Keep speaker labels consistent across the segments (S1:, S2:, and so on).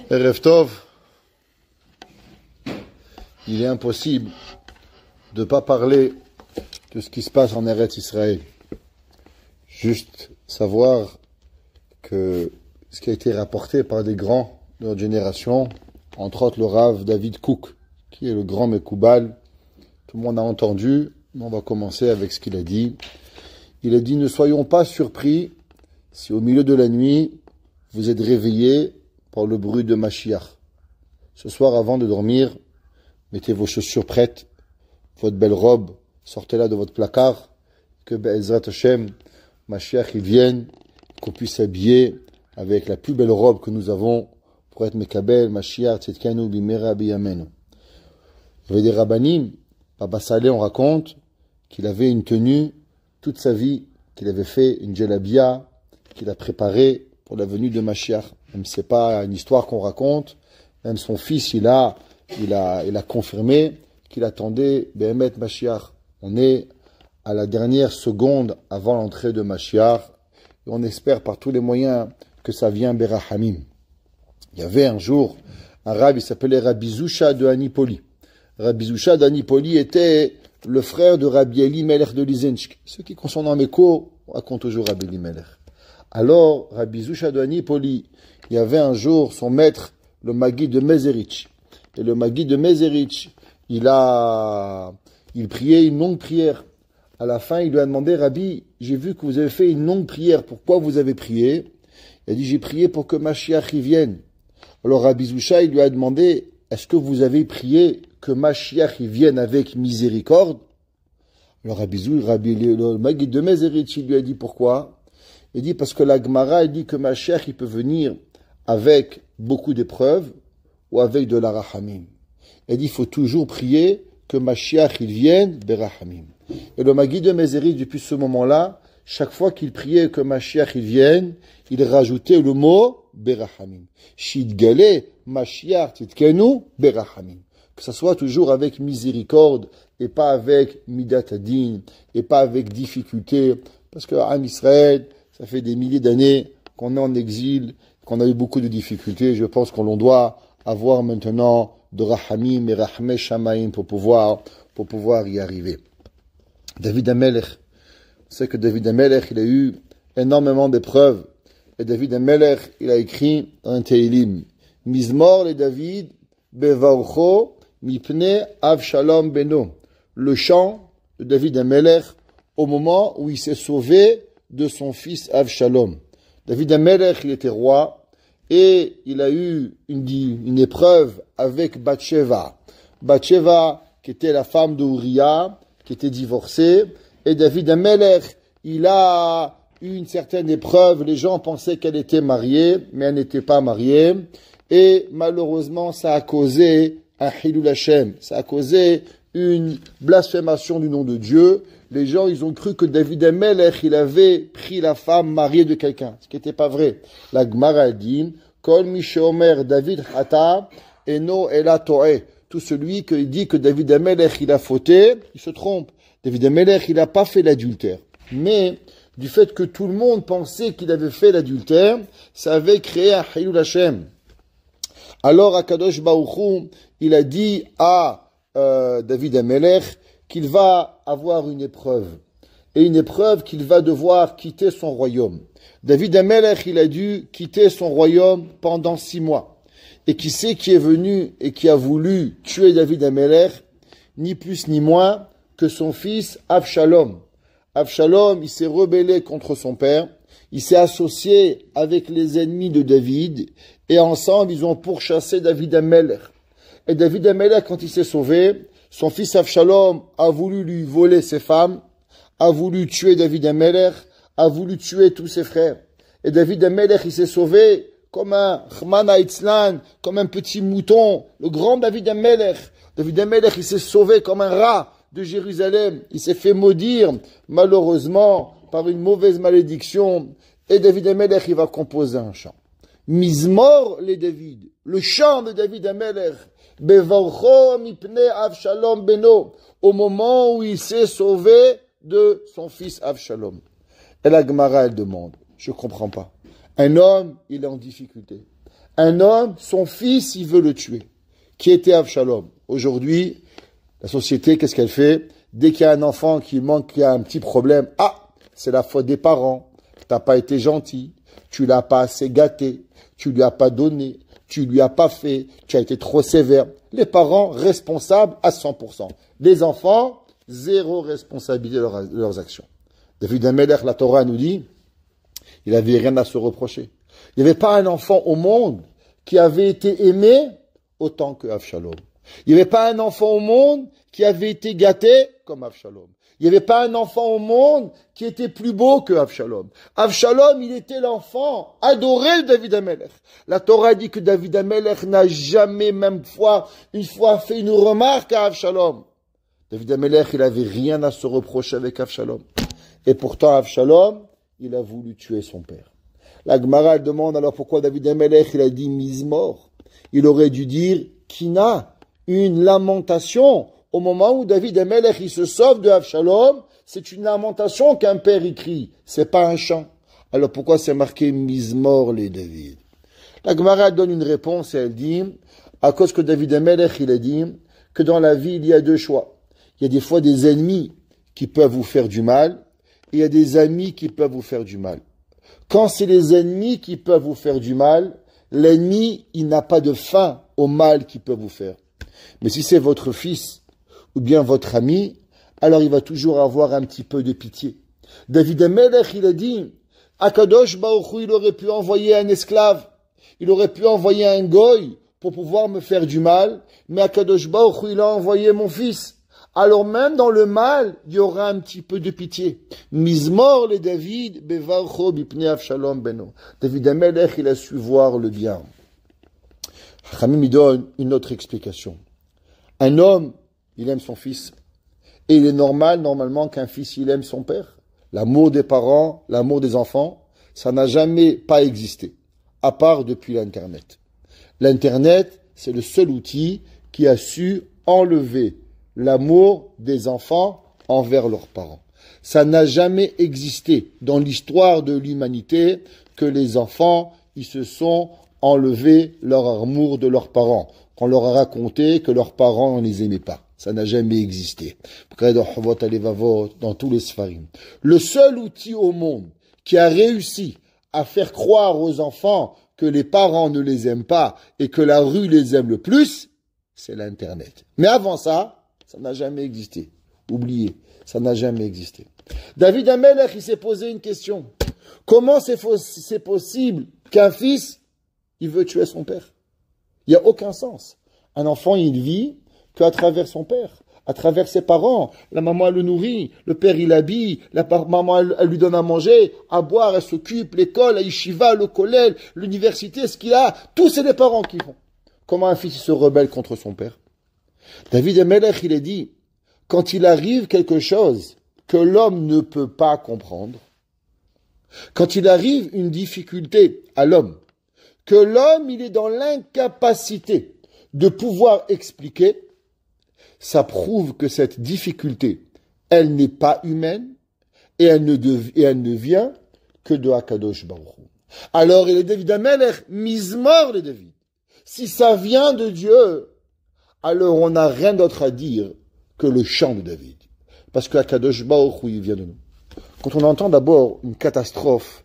S1: Erev Tov, il est impossible de ne pas parler de ce qui se passe en Eretz Israël. Juste savoir que ce qui a été rapporté par des grands de notre génération, entre autres le Rav David Kook, qui est le grand Mekoubal, tout le monde a entendu, on va commencer avec ce qu'il a dit. Il a dit, ne soyons pas surpris si au milieu de la nuit, vous êtes réveillés par le bruit de Mashiach. Ce soir, avant de dormir, mettez vos chaussures prêtes, votre belle robe, sortez-la de votre placard, que Be'ezrat Hashem, Mashiach, il vienne, qu'on puisse s'habiller avec la plus belle robe que nous avons pour être Mekabel, Mashiach, Tzedkenu, Bimera, Biyamenu. Il y avait des rabbanim, Baba Saleh, on raconte qu'il avait une tenue toute sa vie, qu'il avait fait une djellabia, qu'il a préparée pour la venue de Mashiach. Même si c'est pas une histoire qu'on raconte, même son fils, il a confirmé qu'il attendait Behemet Mashiach. On est à la dernière seconde avant l'entrée de Mashiach, et on espère par tous les moyens que ça vient Berahamim. Il y avait un jour un rabbi, il s'appelait Rabbi Zusha de Anipoli. Rabbi Zusha d'Anipoli était le frère de Rabbi Elimelech de Lizensk. Ceux qui concernent mes cours racontent toujours Rabbi Elimelech. Alors, Rabbi Zusha de Anipoli, il y avait un jour son maître, le Magui de Mezerich. Et le Magui de Mezerich, il priait une longue prière. À la fin, il lui a demandé, Rabbi, j'ai vu que vous avez fait une longue prière. Pourquoi vous avez prié? Il a dit, j'ai prié pour que Mashiach y vienne. Alors, Rabbi Zusha, il lui a demandé, est-ce que vous avez prié que Mashiach y vienne avec miséricorde? Alors, le Magui de Mezerich, il lui a dit, pourquoi? Il dit, parce que la Gemara, il dit que Mashiach, il peut venir avec beaucoup d'épreuves ou avec de la rahamim. Il dit, il faut toujours prier que Mashiach, il vienne, berahamim. Et le Magui de Mezerich, depuis ce moment-là, chaque fois qu'il priait que Mashiach, il vienne, il rajoutait le mot berahamim. Shidgale, Mashiach, Tzidkenu, berahamim. Que ça soit toujours avec miséricorde et pas avec midat adin et pas avec difficulté. Parce que en Israël, ça fait des milliers d'années qu'on est en exil, qu'on a eu beaucoup de difficultés. Je pense qu'on doit avoir maintenant de rahamim et rahmeh shamaim pour pouvoir y arriver. David Amelech, on sait que David Amelech, il a eu énormément d'épreuves. Et David Amelech, il a écrit un Teilim. Mizmor le David, bevarcho, mipne Avshalom beno. Le chant de David Amelech au moment où il s'est sauvé de son fils Avshalom. David Amelech, il était roi et il a eu une épreuve avec Bathsheba. Bathsheba, qui était la femme de Uriah, qui était divorcée, et David Amelech, il a eu une certaine épreuve. Les gens pensaient qu'elle était mariée, mais elle n'était pas mariée. Et malheureusement, ça a causé un Hilul Hashem. Ça a causé une blasphémation du nom de Dieu. Les gens, ils ont cru que David Amelech, il avait pris la femme mariée de quelqu'un. Ce qui n'était pas vrai. La Gemara dit, Kol mi sheomer David hata, eno ela to'eh. Tout celui qui dit que David Amelech, il a fauté, il se trompe. David Amelech, il n'a pas fait l'adultère. Mais, du fait que tout le monde pensait qu'il avait fait l'adultère, ça avait créé un Hilul Hashem. Alors, Akadosh Baruch Hu, il a dit à David Amelech qu'il va avoir une épreuve. Et une épreuve qu'il va devoir quitter son royaume. David Amelech, il a dû quitter son royaume pendant 6 mois. Et qui c'est qui est venu et qui a voulu tuer David Amelech? Ni plus ni moins que son fils Avshalom. Avshalom, il s'est rebellé contre son père. Il s'est associé avec les ennemis de David. Et ensemble, ils ont pourchassé David Amelech. Et David Amelech, quand il s'est sauvé, son fils Avshalom a voulu lui voler ses femmes, a voulu tuer David Amelech, a voulu tuer tous ses frères. Et David Amelech, il s'est sauvé comme un Chmana Itzlan, comme un petit mouton, le grand David Amelech. David Amelech, il s'est sauvé comme un rat de Jérusalem. Il s'est fait maudire, malheureusement, par une mauvaise malédiction. Et David Amelech, il va composer un chant. Mizmor les David, le chant de David Amelech. Bevarcho mipne Avshalom beno, au moment où il s'est sauvé de son fils Avshalom. Et la Gemara, elle demande, je comprends pas. Un homme, il est en difficulté. Un homme, son fils, il veut le tuer. Qui était Avshalom? Aujourd'hui, la société, qu'est-ce qu'elle fait? Dès qu'il y a un enfant qui manque, qui a un petit problème, ah, c'est la faute des parents. T'as pas été gentil, tu l'as pas assez gâté, tu lui as pas donné, tu lui as pas fait, tu as été trop sévère. Les parents responsables à 100%. Les enfants, zéro responsabilité de leurs actions. David Amelech, la Torah nous dit, il avait rien à se reprocher. Il n'y avait pas un enfant au monde qui avait été aimé autant que Avshalom. Il n'y avait pas un enfant au monde qui avait été gâté comme Avshalom. Il n'y avait pas un enfant au monde qui était plus beau que Avshalom. Avshalom, il était l'enfant adoré de David Amelech. La Torah dit que David Amelech n'a jamais, même une fois fait une remarque à Avshalom. David Amelech, il n'avait rien à se reprocher avec Avshalom. Et pourtant, Avshalom, il a voulu tuer son père. La Gemara demande alors pourquoi David Amelech, il a dit Mizmor. Il aurait dû dire Kina, une lamentation. Au moment où David Amelech, il se sauve de Avshalom, c'est une lamentation qu'un père écrit. C'est pas un chant. Alors pourquoi c'est marqué Mizmor les David? La Gemara donne une réponse et elle dit, à cause que David Amelech, il a dit que dans la vie, il y a deux choix. Il y a des fois des ennemis qui peuvent vous faire du mal, et il y a des amis qui peuvent vous faire du mal. Quand c'est les ennemis qui peuvent vous faire du mal, l'ennemi, il n'a pas de fin au mal qu'il peut vous faire. Mais si c'est votre fils ou bien votre ami, alors il va toujours avoir un petit peu de pitié. David Amelech, il a dit, Akadosh Baruch Hu, il aurait pu envoyer un esclave, il aurait pu envoyer un goy pour pouvoir me faire du mal, mais Akadosh Baruch Hu, il a envoyé mon fils. Alors même dans le mal, il y aura un petit peu de pitié. Mizmor le David, bevarcho bipnei Avshalom beno. David Amelech, il a su voir le bien. Chachamim il donne une autre explication. Un homme, il aime son fils. Et il est normalement, qu'un fils, il aime son père. L'amour des parents, l'amour des enfants, ça n'a jamais pas existé. À part depuis l'Internet. L'Internet, c'est le seul outil qui a su enlever l'amour des enfants envers leurs parents. Ça n'a jamais existé dans l'histoire de l'humanité que les enfants, ils se sont enlevés leur amour de leurs parents. Qu'on leur a raconté que leurs parents ne les aimaient pas. Ça n'a jamais existé. Dans tous les Sfarim. Le seul outil au monde qui a réussi à faire croire aux enfants que les parents ne les aiment pas et que la rue les aime le plus, c'est l'Internet. Mais avant ça n'a jamais existé. Oubliez, ça n'a jamais existé. David Amelech, il s'est posé une question. Comment c'est possible qu'un fils, il veut tuer son père? Il n'y a aucun sens. Un enfant, il vit qu'à travers son père, à travers ses parents. La maman, elle le nourrit, le père, il l'habille, maman, elle lui donne à manger, à boire, elle s'occupe, l'école, la yeshiva, le kollel, l'université, ce qu'il a, tout c'est les parents qui font. Comment un fils se rebelle contre son père? David Amelech, il a dit, quand il arrive quelque chose que l'homme ne peut pas comprendre, quand il arrive une difficulté à l'homme, que l'homme, il est dans l'incapacité de pouvoir expliquer, ça prouve que cette difficulté, elle n'est pas humaine et elle ne vient que de Akadosh Baruch Hu. Alors, il est David Amelech, Mizmor le David. Si ça vient de Dieu, alors on n'a rien d'autre à dire que le chant de David. Parce que Akadosh Baruch Hu, il vient de nous. Quand on entend d'abord une catastrophe,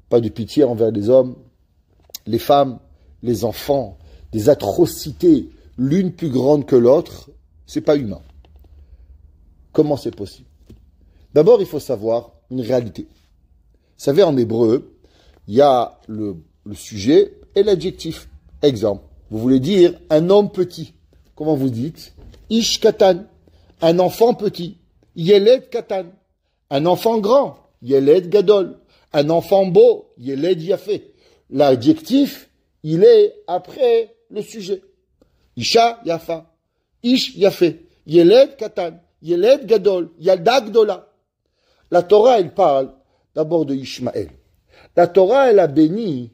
S1: pas de pitié envers les hommes, les femmes, les enfants, des atrocités, l'une plus grande que l'autre, c'est pas humain. Comment c'est possible? D'abord, il faut savoir une réalité. Vous savez, en hébreu, il y a le sujet et l'adjectif. Exemple, vous voulez dire un homme petit. Comment vous dites? Ish katan, un enfant petit. Yeled katan, un enfant grand. Yeled gadol, un enfant beau. Yeled yafé. L'adjectif, il est après le sujet. Isha yafa, ish yafé. Yeled katan, Yeled gadol, yalda gdola. La Torah, elle parle d'abord de Ishmaël. La Torah, elle a béni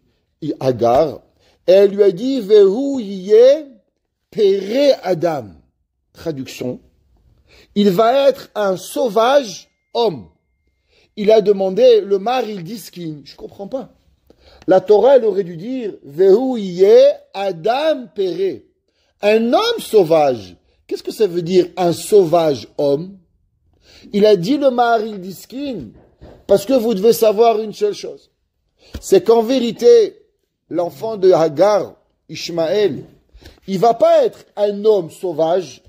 S1: Agar, et elle lui a dit, Vehu yé Pere Adam. Traduction. Il va être un sauvage homme. Il a demandé, le mari, il dit skin. Je comprends pas. La Torah, elle aurait dû dire Vehu yeh Adam Péré. Un homme sauvage. Qu'est-ce que ça veut dire un sauvage homme? Il a dit le Maharil Diskin, parce que vous devez savoir une seule chose. C'est qu'en vérité, l'enfant de Hagar, Ishmaël, il va pas être un homme sauvage.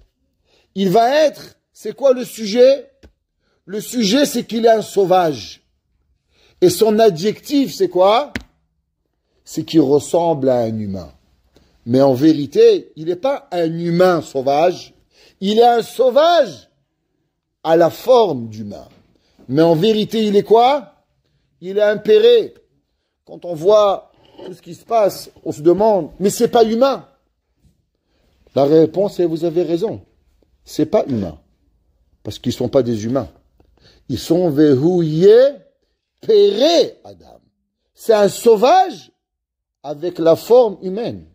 S1: Il va être, c'est quoi le sujet? Le sujet, c'est qu'il est un sauvage. Et son adjectif, c'est quoi? C'est qu'il ressemble à un humain. Mais en vérité, il n'est pas un humain sauvage. Il est un sauvage à la forme d'humain. Mais en vérité, il est quoi? Il est un péré. Quand on voit tout ce qui se passe, on se demande, mais c'est pas humain. La réponse est, vous avez raison. C'est pas humain. Parce qu'ils sont pas des humains. Ils sont Vehuye Péré Adam. C'est un sauvage avec la forme humaine.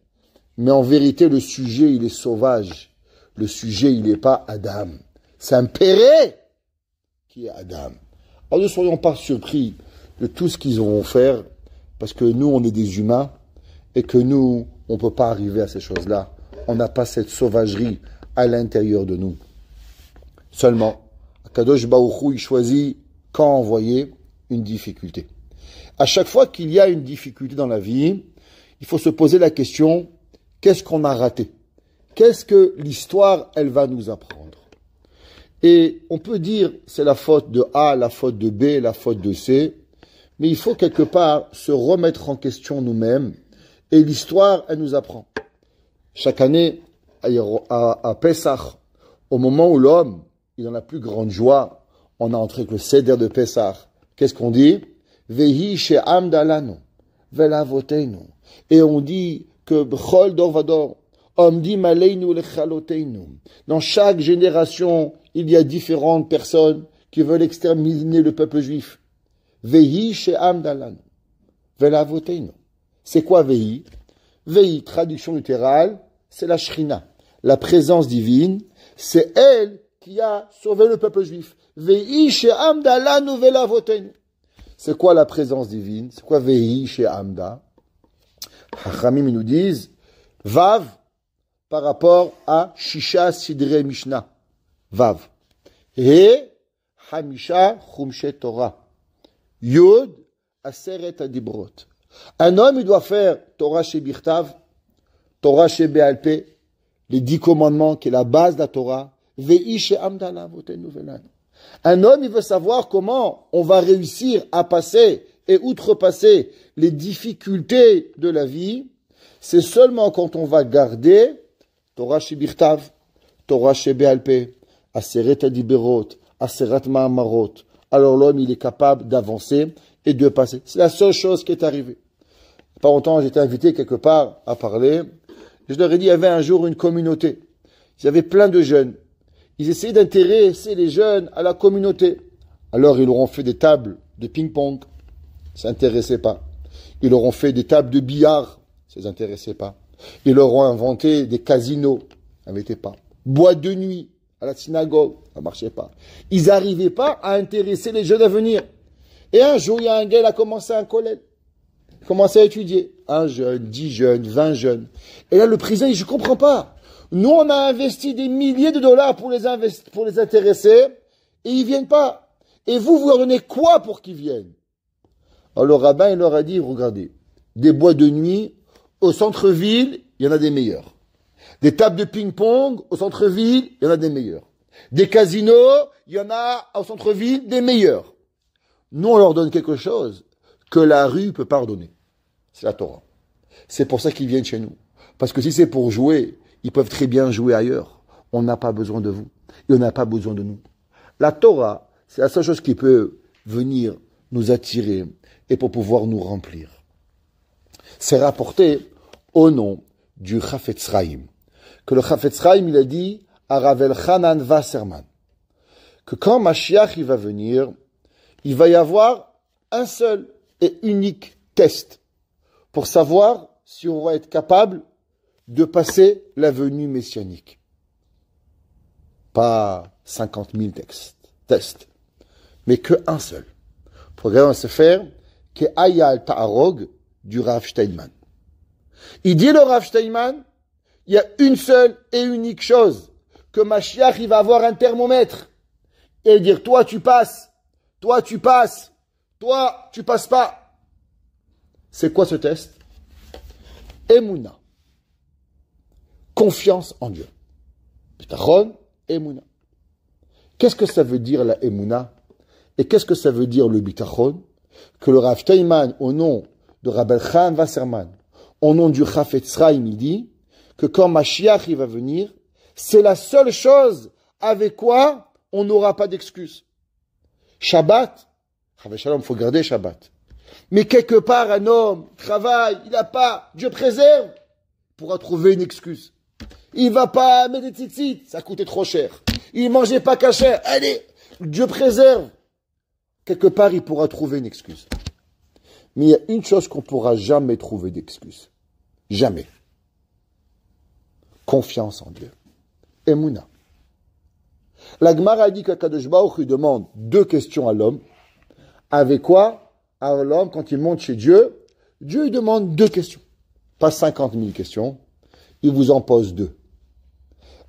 S1: Mais en vérité, le sujet, il est sauvage. Le sujet, il n'est pas Adam. C'est un péré qui est Adam. Alors ne soyons pas surpris de tout ce qu'ils vont faire, parce que nous, on est des humains, et que nous, on ne peut pas arriver à ces choses-là. On n'a pas cette sauvagerie à l'intérieur de nous. Seulement, Akadosh Baruch Hu, il choisit quand envoyer une difficulté. À chaque fois qu'il y a une difficulté dans la vie, il faut se poser la question, qu'est-ce qu'on a raté? Qu'est-ce que l'histoire, elle va nous apprendre? Et on peut dire, c'est la faute de A, la faute de B, la faute de C, mais il faut quelque part se remettre en question nous-mêmes, et l'histoire, elle nous apprend. Chaque année, à Pessah, au moment où l'homme, il est dans la plus grande joie, on a entré avec le Seder de Pessah. Qu'est-ce qu'on dit? Vehi she'am dalanu, velavotenu. Et on dit que b'chol dor vador, omdim aleinu lechalotenu. Dans chaque génération, il y a différentes personnes qui veulent exterminer le peuple juif. Vehi she'am dalanu, velavotenu. C'est quoi Vehi? Vehi, traduction littérale, c'est la Shrina, la présence divine. C'est elle qui a sauvé le peuple juif. Vehi she'am dalanu velavotenu. C'est quoi la présence divine? C'est quoi Vehi she'amda? Hachamim nous disent Vav par rapport à Shisha Sidre Mishnah. Vav. He Hamisha Chumshe Torah. Yod Aseret Adibrot. Un homme, il doit faire Torah chez Birtav, Torah chez Be'alpe, les 10 commandements qui est la base de la Torah. Vehi she'amda lavotenu velanu. Un homme, il veut savoir comment on va réussir à passer et outrepasser les difficultés de la vie. C'est seulement quand on va garder Torah Shebirtav, Torah Shebealpe, Aseret Adiberot, Aseret Ma'amarot. Alors l'homme, il est capable d'avancer et de passer. C'est la seule chose qui est arrivée. Il n'y a pas longtemps, j'étais invité quelque part à parler. Je leur ai dit, il y avait un jour une communauté. Il y avait plein de jeunes. Ils essayaient d'intéresser les jeunes à la communauté. Alors, ils leur ont fait des tables de ping-pong. Ça n'intéressait pas. Ils leur ont fait des tables de billard. Ça les intéressait pas. Ils leur ont inventé des casinos. Ça n'avait pas. Boîte de nuit à la synagogue. Ça marchait pas. Ils n'arrivaient pas à intéresser les jeunes à venir. Et un jour, il y a un gars qui a commencé un collège. Il a commencé à étudier. Un jeune, 10 jeunes, 20 jeunes. Et là, le président, je comprends pas. Nous, on a investi des milliers de dollars pour les intéresser, et ils viennent pas. Et vous leur donnez quoi pour qu'ils viennent? Alors le rabbin, il leur a dit, regardez, des boîtes de nuit, au centre-ville, il y en a des meilleurs. Des tables de ping-pong, au centre-ville, il y en a des meilleurs. Des casinos, il y en a au centre-ville, des meilleurs. Nous, on leur donne quelque chose que la rue peut pas redonner. C'est la Torah. C'est pour ça qu'ils viennent chez nous. Parce que si c'est pour jouer, ils peuvent très bien jouer ailleurs. On n'a pas besoin de vous. Et on n'a pas besoin de nous. La Torah, c'est la seule chose qui peut venir nous attirer et pour pouvoir nous remplir. C'est rapporté au nom du Chafetz Chaim. Que le Chafetz Chaim, il a dit à Ravel Hanan Wasserman que quand Mashiach il va venir, il va y avoir un seul et unique test pour savoir si on va être capable de passer la venue messianique. Pas 50 000 tests, mais qu'un seul. Le programme va se faire que Ayal Ta'arog du Rav Steinman. Il dit le Rav Steinman, il y a une seule et unique chose, que Mashiach, il va avoir un thermomètre, et dire, toi tu passes, toi tu passes, toi tu passes pas. C'est quoi ce test? Emouna. Confiance en Dieu. Bitachon, Emouna. Qu'est-ce que ça veut dire la Emouna? Et qu'est-ce que ça veut dire le Bitachon? Que le Rav Steinman, au nom de Rabbi Chaim Wasserman, au nom du Chafetz Chaim, il dit que quand Mashiach il va venir, c'est la seule chose avec quoi on n'aura pas d'excuse. Shabbat, il faut garder Shabbat. Mais quelque part, un homme travaille, il n'a pas, Dieu préserve, pourra trouver une excuse. Il va pas mettre des tzitzit, ça coûtait trop cher. Il mangeait pas kasher, allez, Dieu préserve. Quelque part, il pourra trouver une excuse. Mais il y a une chose qu'on pourra jamais trouver d'excuse. Jamais. Confiance en Dieu. Emouna. La Gemara a dit qu'Akadosh Baruch Hu demande 2 questions à l'homme. Avec quoi? À l'homme, quand il monte chez Dieu, Dieu lui demande 2 questions. Pas 50 000 questions. Il vous en pose 2.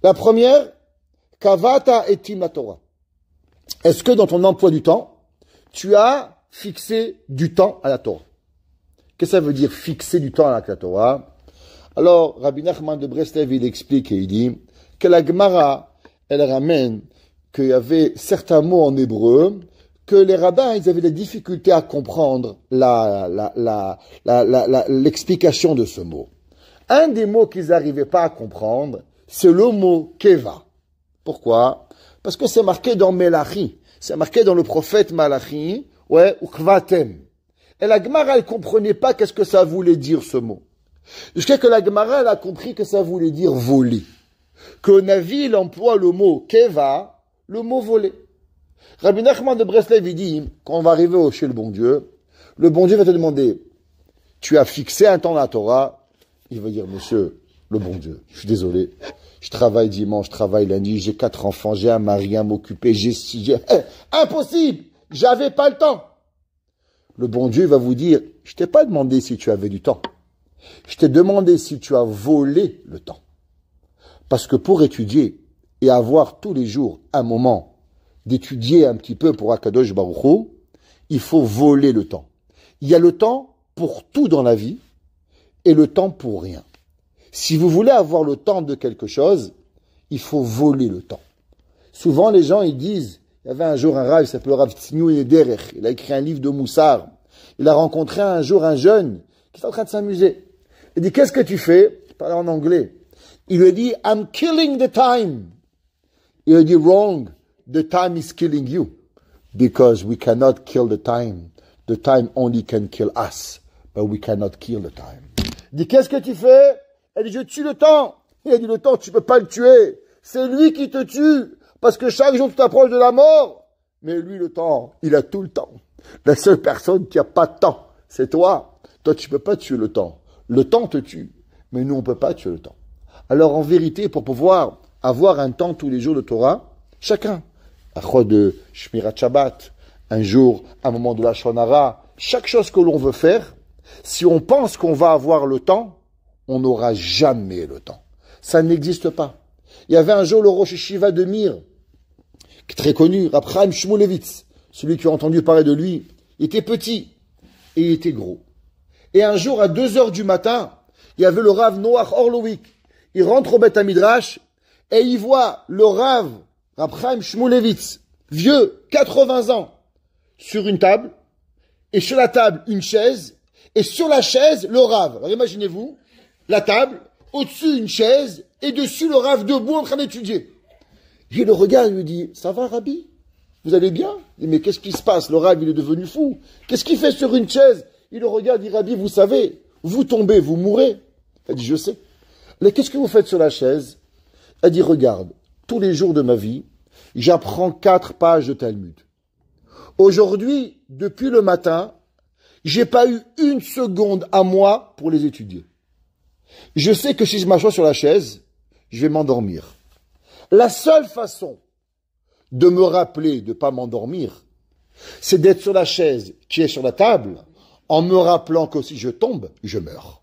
S1: La première, Kavata etim la Torah. Est-ce que dans ton emploi du temps, tu as fixé du temps à la Torah? Qu'est-ce que ça veut dire fixer du temps à la Torah? Alors, Rabbi Nachman de Breslev, il explique et il dit que la Gemara, elle ramène qu'il y avait certains mots en hébreu que les rabbins, ils avaient des difficultés à comprendre l'explication de ce mot. Un des mots qu'ils n'arrivaient pas à comprendre, c'est le mot keva. Pourquoi? Parce que c'est marqué dans Melachi, c'est marqué dans le prophète Malachi, ouais, ou kvatem. Et la Gemara, elle comprenait pas qu'est-ce que ça voulait dire ce mot. Jusqu'à que la Gemara, elle a compris que ça voulait dire voler. Que Navi, il emploie le mot keva, le mot voler. Rabbi Nachman de Breslev, il dit, quand on va arriver chez le bon Dieu va te demander, tu as fixé un temps dans la Torah? Il va dire, monsieur, le bon Dieu, je suis désolé, je travaille dimanche, je travaille lundi, j'ai 4 enfants, j'ai un mari à m'occuper, impossible, j'avais pas le temps. Le bon Dieu va vous dire, je t'ai pas demandé si tu avais du temps. Je t'ai demandé si tu as volé le temps. Parce que pour étudier et avoir tous les jours un moment d'étudier un petit peu pour Akadosh Baruch Hu, il faut voler le temps. Il y a le temps pour tout dans la vie et le temps pour rien. Si vous voulez avoir le temps de quelque chose, il faut voler le temps. Souvent, les gens, ils disent, il y avait un jour un Rav, il s'appelle Rav Tzniou Derech, il a écrit un livre de Moussard. Il a rencontré un jour un jeune qui est en train de s'amuser. Il dit, qu'est-ce que tu fais? Il parlait en anglais. Il lui dit, I'm killing the time. Il lui dit, wrong. The time is killing you. Because we cannot kill the time. The time only can kill us. But we cannot kill the time. Il dit, qu'est-ce que tu fais? Elle dit, je tue le temps. Il a dit, le temps, tu peux pas le tuer. C'est lui qui te tue. Parce que chaque jour, tu t'approches de la mort. Mais lui, le temps, il a tout le temps. La seule personne qui a pas de temps, c'est toi. Toi, tu peux pas tuer le temps. Le temps te tue. Mais nous, on peut pas tuer le temps. Alors, en vérité, pour pouvoir avoir un temps tous les jours de Torah, chacun, à quoi de Shmirat Shabbat, un jour, un moment de la Shonara, chaque chose que l'on veut faire, si on pense qu'on va avoir le temps, on n'aura jamais le temps. Ça n'existe pas. Il y avait un jour le Rosh Yeshiva de Mir, qui est très connu, Rab Chaim Shmulevitz, celui qui a entendu parler de lui, il était petit et il était gros. Et un jour, à 2h du matin, il y avait le Rav Noach Orlovik. Il rentre au Beth Midrash et il voit le Rav Chaim Shmulevitz, vieux, 80 ans, sur une table, et sur la table, une chaise, et sur la chaise, le Rav. Alors imaginez-vous, la table, au-dessus une chaise, et dessus le Rav debout en train d'étudier. Il le regarde, il lui dit, ça va, Rabbi? Vous allez bien? Il dit, mais qu'est-ce qui se passe? Le Rav, il est devenu fou. Qu'est-ce qu'il fait sur une chaise? Il le regarde, il dit, Rabbi, vous savez, vous tombez, vous mourrez. Il dit, je sais. Mais qu'est-ce que vous faites sur la chaise? Il dit, regarde, tous les jours de ma vie, j'apprends 4 pages de Talmud. Aujourd'hui, depuis le matin, j'ai pas eu une seconde à moi pour les étudier. Je sais que si je m'assois sur la chaise, je vais m'endormir. La seule façon de me rappeler de pas m'endormir, c'est d'être sur la chaise qui est sur la table, en me rappelant que si je tombe, je meurs.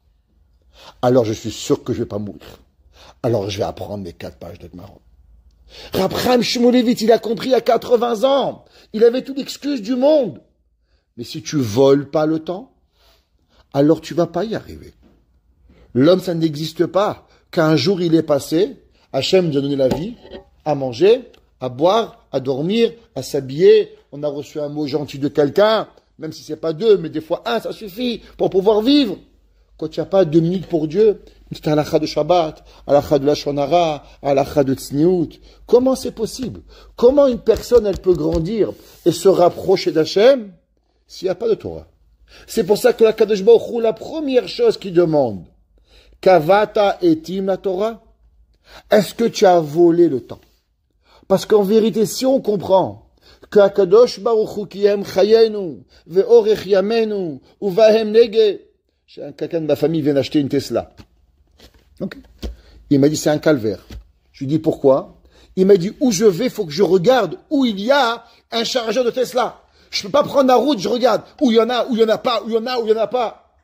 S1: Alors je suis sûr que je ne vais pas mourir. Alors je vais apprendre mes 4 pages de Gemara. Rab Chaim Shmulevitch, il a compris à 80 ans. Il avait toute l'excuse du monde. Mais si tu voles pas le temps, alors tu vas pas y arriver. L'homme, ça n'existe pas. Qu'un jour il est passé, Hachem nous a donné la vie, à manger, à boire, à dormir, à s'habiller. On a reçu un mot gentil de quelqu'un, même si c'est pas 2, mais des fois 1, ça suffit pour pouvoir vivre. Quand il n'y a pas 2 minutes pour Dieu, c'est halakha de Shabbat, halakha de Lashon Hara, halakha de Tzniut. Comment c'est possible? Comment une personne, elle peut grandir et se rapprocher d'Hachem s'il n'y a pas de Torah? C'est pour ça que la Kadosh Baruch Hu, la première chose qu'il demande, Kavata etim la Torah? Est-ce que tu as volé le temps? Parce qu'en vérité, si on comprend que Kadosh Baruch Hu ki hem chayenu, ve'orech yamenu, uvahem nege, quelqu'un de ma famille vient d'acheter une Tesla. Okay. Il m'a dit c'est un calvaire. Je lui dis pourquoi? Il m'a dit où je vais, il faut que je regarde où il y a un chargeur de Tesla. Je ne peux pas prendre la route, je regarde où il y en a, où il n'y en a pas, où il y en a, où il n'y en a pas.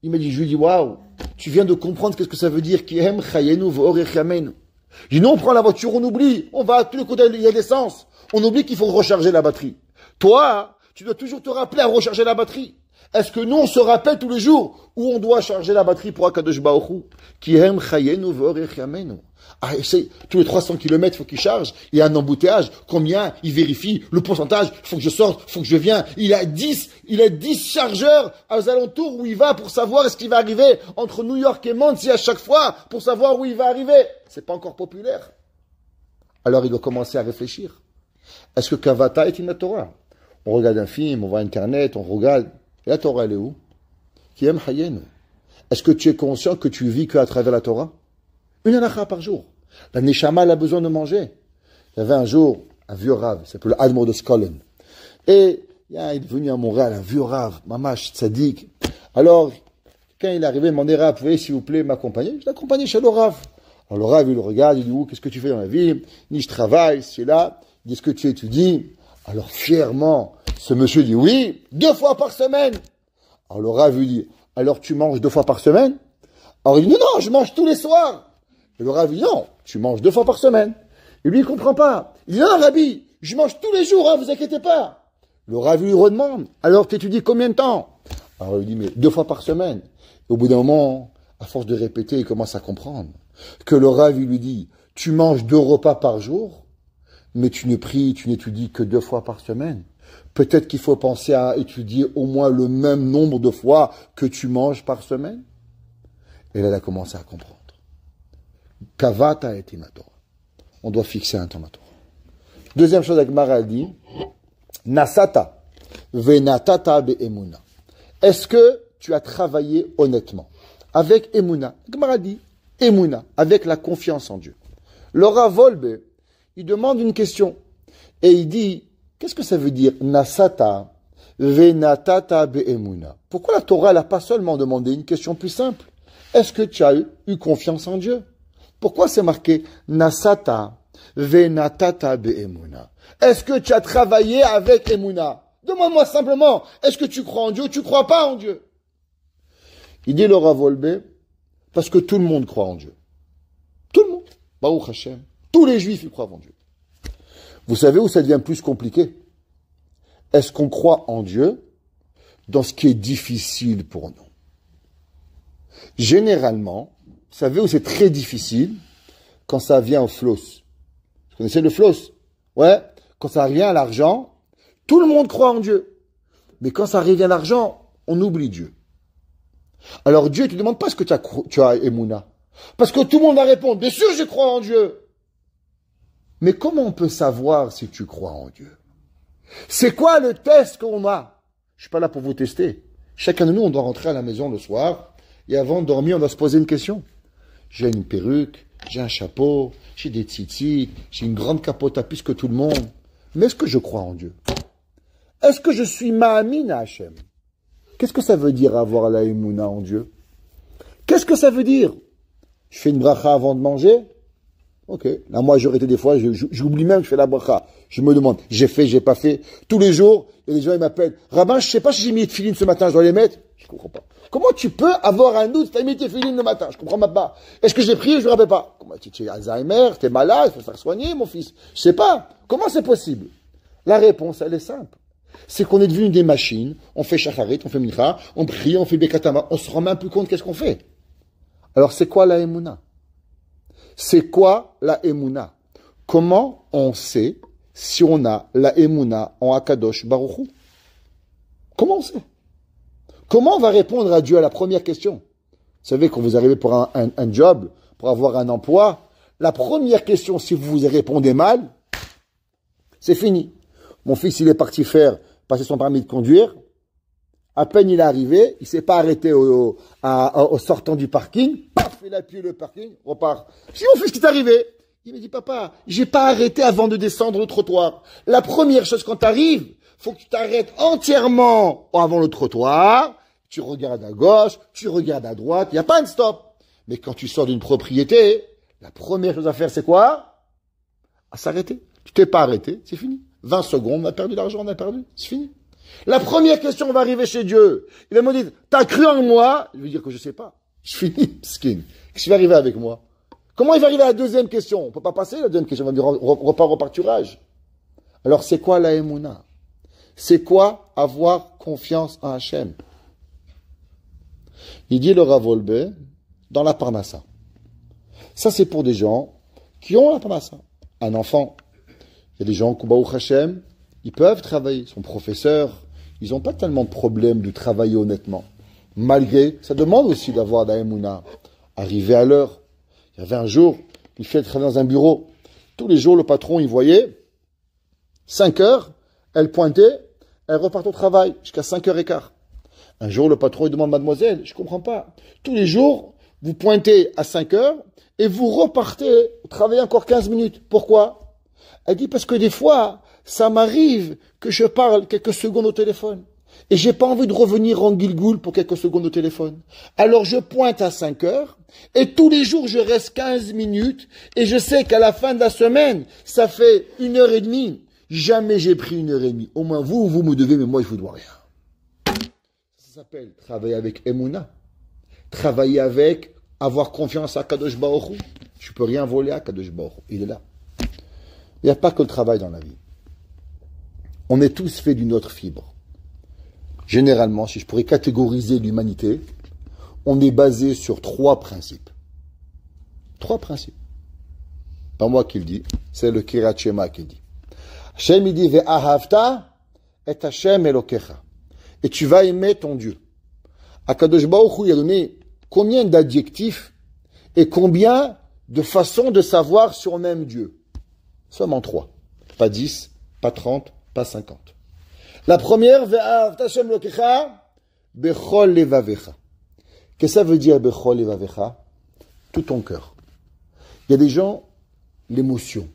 S1: Il m'a dit, je lui dis waouh, tu viens de comprendre qu'est-ce que ça veut dire qui aime chayenu v'orech yamenu. Je dis non, on prend la voiture, on oublie, on va à tous les côtés, il y a l'essence. On oublie qu'il faut recharger la batterie. Toi, tu dois toujours te rappeler à recharger la batterie. Est-ce que nous, on se rappelle tous les jours où on doit charger la batterie pour Akadosh Baruch Hu? Qui aime chayenu v'orech yamenu. Ah, essaye, tous les 300 km, il faut qu'il charge. Il y a un embouteillage. Combien? Il vérifie le pourcentage. Il faut que je sorte, il faut que je vienne. Il a 10 chargeurs aux alentours où il va pour savoir ce qui va arriver entre New York et Muncie à chaque fois pour savoir où il va arriver. C'est pas encore populaire. Alors il doit commencer à réfléchir. Est-ce que Kavata est une Torah? On regarde un film, on va à Internet, on regarde. Et la Torah, elle est où? Qui aime Hayenu. Est-ce que tu es conscient que tu vis qu'à travers la Torah? Une halakha par jour. La Neshama, elle a besoin de manger. Il y avait un jour un vieux rave, il s'appelle Admor de Skolen. Et il est venu à Montréal, un vieux rave, mamash, tzaddik. Alors, quand il est arrivé, il m'a demandé, Rav, pouvez s'il vous plaît m'accompagner? Je l'ai accompagné chez le rave. Alors le rave, il le regarde, il dit, qu'est-ce que tu fais dans la vie? Il dit, je travaille, c'est là. Il dit, est-ce que tu étudies? Alors fièrement, ce monsieur dit, oui, 2 fois par semaine. Alors le rave lui dit, alors tu manges 2 fois par semaine? Alors il dit, non, je mange tous les soirs. Et le Rav dit, non, tu manges 2 fois par semaine. Et lui, il comprend pas. Il dit, non, Rabbi, je mange tous les jours, hein, vous inquiétez pas. Le Rav lui redemande, alors tu étudies combien de temps? Alors il dit, mais 2 fois par semaine. Et au bout d'un moment, à force de répéter, il commence à comprendre que le Rav lui dit, tu manges 2 repas par jour, mais tu ne pries, tu n'étudies que 2 fois par semaine. Peut-être qu'il faut penser à étudier au moins le même nombre de fois que tu manges par semaine. Et là, il a commencé à comprendre. Kavata et Torah. On doit fixer un temps à Torah. Deuxième chose, Agmara dit, Nasata venatata be'emuna. Est-ce que tu as travaillé honnêtement? Avec Emuna. Agmara dit, Emuna, avec la confiance en Dieu. Le Rav Wolbe, il demande une question. Et il dit, qu'est-ce que ça veut dire, Nasata venatata be'emuna? Pourquoi la Torah n'a pas seulement demandé une question plus simple? Est-ce que tu as eu confiance en Dieu? Pourquoi c'est marqué Nasata venatata be'emuna? Est-ce que tu as travaillé avec Emuna? Demande-moi simplement, est-ce que tu crois en Dieu ou tu ne crois pas en Dieu? Il dit le Rav Wolbe, parce que tout le monde croit en Dieu. Tout le monde. Baruch Hashem. Tous les Juifs, ils croient en Dieu. Vous savez où ça devient plus compliqué? Est-ce qu'on croit en Dieu dans ce qui est difficile pour nous? Généralement, vous savez où c'est très difficile? Quand ça vient au floss. Vous connaissez le floss? Ouais. Quand ça revient à l'argent, tout le monde croit en Dieu. Mais quand ça revient à l'argent, on oublie Dieu. Alors Dieu ne te demande pas ce que tu as Emouna. Parce que tout le monde va répondre, bien sûr je crois en Dieu. Mais comment on peut savoir si tu crois en Dieu? C'est quoi le test qu'on a? Je ne suis pas là pour vous tester. Chacun de nous, on doit rentrer à la maison le soir. Et avant de dormir, on doit se poser une question. J'ai une perruque, j'ai un chapeau, j'ai des tzitzit, j'ai une grande capote à plus que tout le monde. Mais est-ce que je crois en Dieu? Est-ce que je suis ma'amin à Hachem? Qu'est-ce que ça veut dire avoir la émouna en Dieu? Qu'est-ce que ça veut dire? Je fais une bracha avant de manger? Ok. La majorité des fois, j'oublie même que je fais la bracha. Je me demande, j'ai fait, j'ai pas fait. Tous les jours, il y a des gens, ils m'appellent. Rabbin, je sais pas si j'ai mis de filines ce matin, je dois les mettre. Je comprends pas. Comment tu peux avoir un doute si t'as mis tes filines le matin? Je comprends même pas. Est-ce que j'ai prié? Je me rappelle pas. Comment tu es Alzheimer? T'es malade? Il faut se faire soigner, mon fils. Je sais pas. Comment c'est possible? La réponse, elle est simple. C'est qu'on est devenu des machines. On fait shacharit, on fait mincha, on prie, on fait bekatama. On se rend même plus compte qu'est-ce qu'on fait. Alors, c'est quoi la émouna? C'est quoi la émouna? Comment on sait si on a la émouna en Akadosh Baruch Hu? Comment on sait? Comment on va répondre à Dieu à la première question? Vous savez, quand vous arrivez pour un job, pour avoir un emploi, la première question, si vous vous répondez mal, c'est fini. Mon fils, il est parti passer son permis de conduire. À peine il est arrivé, il s'est pas arrêté au sortant du parking. Paf, il a appuyé le parking, repart. Je dis, mon fils, qu'est-ce qui est arrivé? Il me dit, papa, j'ai pas arrêté avant de descendre le trottoir. La première chose quand tu arrives, faut que tu t'arrêtes entièrement avant le trottoir. Tu regardes à gauche, tu regardes à droite, il n'y a pas de stop. Mais quand tu sors d'une propriété, la première chose à faire, c'est quoi? À s'arrêter. Tu t'es pas arrêté, c'est fini. 20 secondes, on a perdu l'argent, on a perdu, c'est fini. La première question, on va arriver chez Dieu. Il va me dire, t'as cru en moi? Je vais dire que je sais pas. Je finis, skin. Qu'est-ce qui va arriver avec moi? Comment il va arriver à la deuxième question? On peut pas passer à la deuxième question, on va dire reparturage. Alors, c'est quoi la émouna? C'est quoi avoir confiance en Hachem? Il dit le Rav Wolbe dans la Parnassa. Ça, c'est pour des gens qui ont la Parnassa. Un enfant. Il y a des gens qui, Baruch Hashem, ils peuvent travailler. Ils sont professeurs. Ils n'ont pas tellement de problème de travailler honnêtement. Malgré, ça demande aussi d'avoir la émouna. Arriver à l'heure. Il y avait un jour, il fait travailler dans un bureau. Tous les jours, le patron, il voyait 5 heures, elle pointait, elle repart au travail jusqu'à 5h15. Un jour, le patron, il demande, mademoiselle, je comprends pas. Tous les jours, vous pointez à 5 heures et vous repartez travailler encore 15 minutes. Pourquoi? Elle dit, parce que des fois, ça m'arrive que je parle quelques secondes au téléphone. Et j'ai pas envie de revenir en Gilgoul pour quelques secondes au téléphone. Alors je pointe à 5 heures, et tous les jours je reste 15 minutes, et je sais qu'à la fin de la semaine, ça fait 1h30. Jamais j'ai pris 1h30. Au moins vous me devez, mais moi je vous dois rien. Ça s'appelle travailler avec Emouna. Travailler avec, avoir confiance à Kadosh Baruch Hu. Je peux rien voler à Kadosh Baruch Hu. Il est là. Il n'y a pas que le travail dans la vie. On est tous faits d'une autre fibre. Généralement, si je pourrais catégoriser l'humanité, on est basé sur 3 principes. 3 principes. Pas moi qui le dis, c'est le Kirat Shema qui le dit. Hashem il dit Ve'ahavta et Hashem Elokecha. Et tu vas aimer ton Dieu. Akadosh Baruch Hu, il a donné combien d'adjectifs et combien de façons de savoir si on aime Dieu? Seulement 3. Pas 10, pas 30, pas 50. La première, Ve'ahavta Hashem Elokecha, Bechol Levavecha. Qu'est-ce que ça veut dire Bechol Levavecha? Tout ton cœur. Il y a des gens, l'émotion.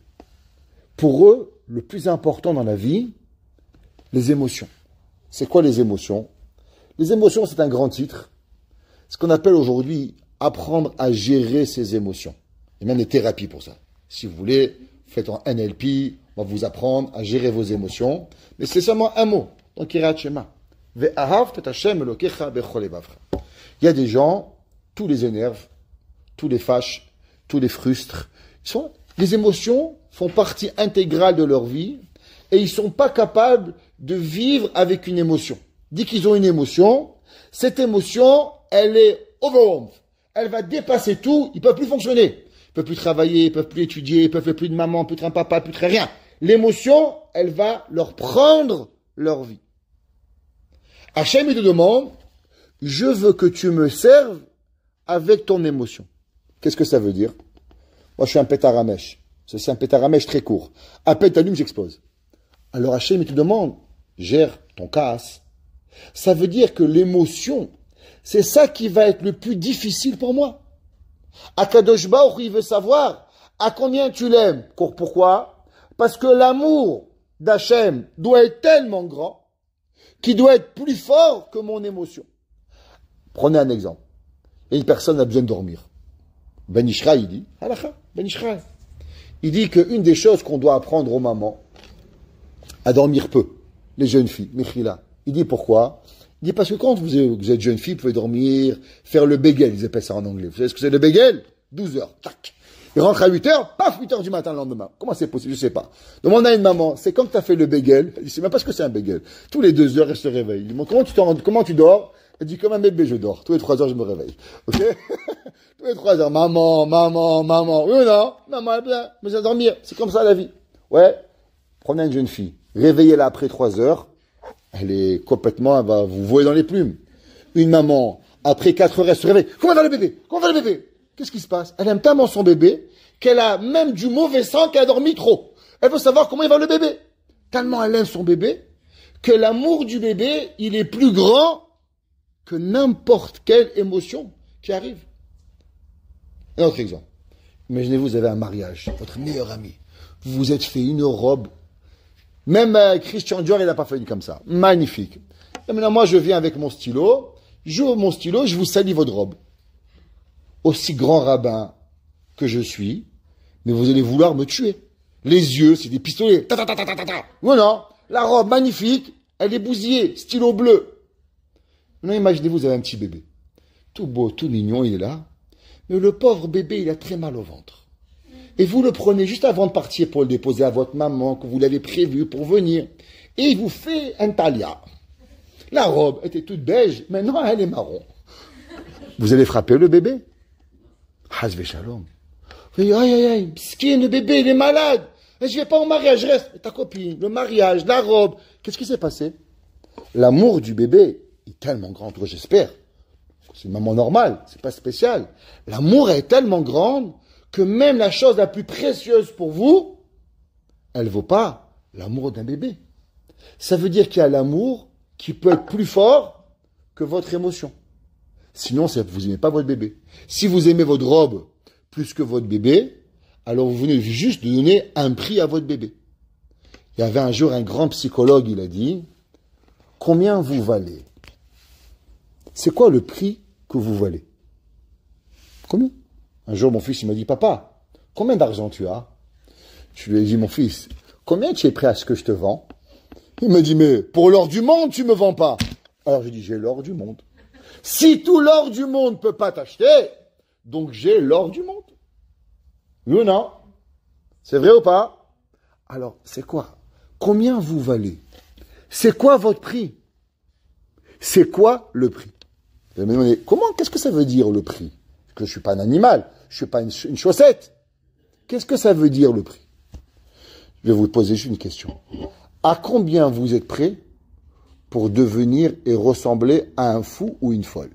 S1: Pour eux, le plus important dans la vie, les émotions. C'est quoi les émotions? Les émotions, c'est un grand titre. Ce qu'on appelle aujourd'hui apprendre à gérer ses émotions. Il y a même des thérapies pour ça. Si vous voulez, faites en NLP, on va vous apprendre à gérer vos émotions. Mais c'est seulement un mot. Donc, Kirat Shema. Ve'ahavta Hashem Elokecha bechol levavecha. Il y a des gens, tous les énervent, tous les fâchent, tous les frustrent. Les émotions font partie intégrale de leur vie et ils ne sont pas capables de vivre avec une émotion. Dès qu'ils ont une émotion, cette émotion, elle est overwhelmed. Elle va dépasser tout, ils ne peuvent plus fonctionner. Ils ne peuvent plus travailler, ils ne peuvent plus étudier, ils ne peuvent plus de maman, plus de un papa, plus de rien. L'émotion, elle va leur prendre leur vie. Hachem, il te demande, je veux que tu me serves avec ton émotion. Qu'est-ce que ça veut dire? Moi, je suis un pétard à mèche. C'est un pétard à mèche très court. À peine t'allumes, j'explose. Alors Hachem, il te demande, gère ton casse. Ça veut dire que l'émotion, c'est ça qui va être le plus difficile pour moi. Akadosh Baruch Hu, il veut savoir à combien tu l'aimes. Pourquoi? Parce que l'amour d'Hachem doit être tellement grand qu'il doit être plus fort que mon émotion. Prenez un exemple. Et une personne a besoin de dormir. Ben Ishra, il dit, halakha, Ben Ishra. Il dit qu'une des choses qu'on doit apprendre aux mamans, à dormir peu, les jeunes filles, Mechila. Il dit pourquoi? Il dit parce que quand vous êtes jeune fille, vous pouvez dormir, faire le bagel, ils appellent ça en anglais. Vous savez ce que c'est le bagel? 12 heures, tac. Il rentre à 8 heures, paf, 8 heures du matin le lendemain. Comment c'est possible? Je sais pas. Demande à une maman, c'est quand tu as fait le bagel, elle dit, c'est même pas ce que c'est un bagel. Tous les 2 heures, elle se réveille. Il dit, comment tu dors? Elle dit, comme un bébé, je dors. Tous les 3 heures, je me réveille. Ok? Tous les 3 heures, maman. Oui ou non? Maman, elle est bien, mais ça dormir. C'est comme ça la vie. Ouais. Prenez une jeune fille. Réveillez-la après 3 heures. Elle est complètement, elle va vous voler dans les plumes. Une maman, après 4 heures, elle se réveille. Comment va le bébé? Qu'est-ce qui se passe? Elle aime tellement son bébé qu'elle a même du mauvais sang qu'elle a dormi trop. Elle veut savoir comment il va le bébé. Tellement elle aime son bébé que l'amour du bébé, il est plus grand que n'importe quelle émotion qui arrive. Un autre exemple. Imaginez, vous avez un mariage, votre meilleur ami. Vous vous êtes fait une robe. Même Christian Dior, il n'a pas fait une comme ça. Magnifique. Et maintenant, moi, je viens avec mon stylo. J'ouvre mon stylo, je vous salis votre robe. Aussi grand rabbin que je suis, mais vous allez vouloir me tuer. Les yeux, c'est des pistolets. Ta, ta, ta, ta, ta, ta, ta. Non, la robe magnifique, elle est bousillée, stylo bleu. Maintenant, imaginez-vous, vous avez un petit bébé. Tout beau, tout mignon, il est là. Mais le pauvre bébé, il a très mal au ventre. Et vous le prenez juste avant de partir pour le déposer à votre maman, que vous l'avez prévu pour venir. Et il vous fait un talia. La robe était toute beige, maintenant elle est marron. Vous allez frapper le bébé. Hazve shalom. Vous dites, aïe, skin, le bébé, il est malade. Je vais pas au mariage, je reste. Ta copine, le mariage, la robe. Qu'est-ce qui s'est passé? L'amour du bébé est tellement grand, j'espère. C'est une maman normale, c'est pas spécial. L'amour est tellement grand que même la chose la plus précieuse pour vous, elle ne vaut pas l'amour d'un bébé. Ça veut dire qu'il y a l'amour qui peut être plus fort que votre émotion. Sinon, vous n'aimez pas votre bébé. Si vous aimez votre robe plus que votre bébé, alors vous venez juste de donner un prix à votre bébé. Il y avait un jour un grand psychologue, il a dit, combien vous valez? C'est quoi le prix que vous valez? Combien? Un jour, mon fils, il m'a dit, papa, combien d'argent tu as? Je lui ai dit, mon fils, combien tu es prêt à ce que je te vends? Il m'a dit, mais pour l'or du monde, tu me vends pas. Alors j'ai dit, j'ai l'or du monde. Si tout l'or du monde ne peut pas t'acheter, donc j'ai l'or du monde. Oui ou non? C'est vrai ou pas? Alors, c'est quoi? Combien vous valez? C'est quoi votre prix? C'est quoi le prix? Vous allez me demander, qu'est-ce que ça veut dire le prix? Que je ne suis pas un animal, je ne suis pas une chaussette. Qu'est-ce que ça veut dire le prix? Je vais vous poser juste une question. À combien vous êtes prêt pour devenir et ressembler à un fou ou une folle?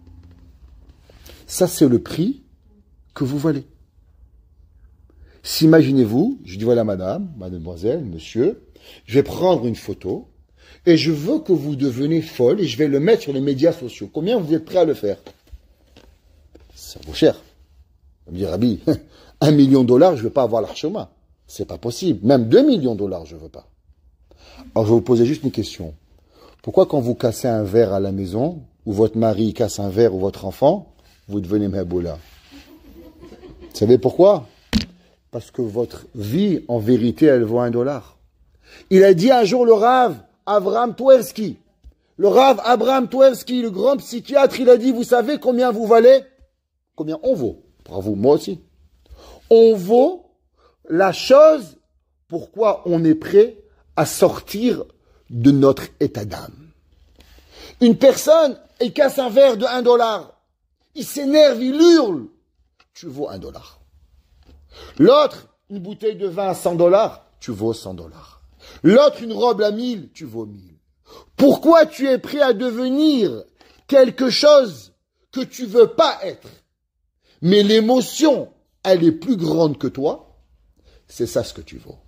S1: Ça, c'est le prix que vous valez. S'imaginez-vous, je dis voilà madame, mademoiselle, monsieur, je vais prendre une photo et je veux que vous deveniez folle et je vais le mettre sur les médias sociaux. Combien vous êtes prêt à le faire? Ça vaut cher. On me dit, Rabbi, $1 million, je ne veux pas avoir l'archema. C'est pas possible. Même $2 millions, je ne veux pas. Alors, je vais vous poser juste une question. Pourquoi quand vous cassez un verre à la maison, ou votre mari casse un verre, ou votre enfant, vous devenez Mhaboula? Vous savez pourquoi? Parce que votre vie, en vérité, elle vaut $1. Il a dit un jour le Rav Abraham Tversky. Le Rav Abraham Tversky, le grand psychiatre, il a dit, vous savez combien vous valez? Combien on vaut? Bravo, moi aussi. On vaut la chose pourquoi on est prêt à sortir de notre état d'âme. Une personne, il casse un verre de $1. Il s'énerve, il hurle. Tu vaux $1. L'autre, une bouteille de vin à $100, tu vaux $100. L'autre, une robe à 1000, tu vaux 1000. Pourquoi tu es prêt à devenir quelque chose que tu veux pas être? Mais l'émotion, elle est plus grande que toi. C'est ça ce que tu vaux.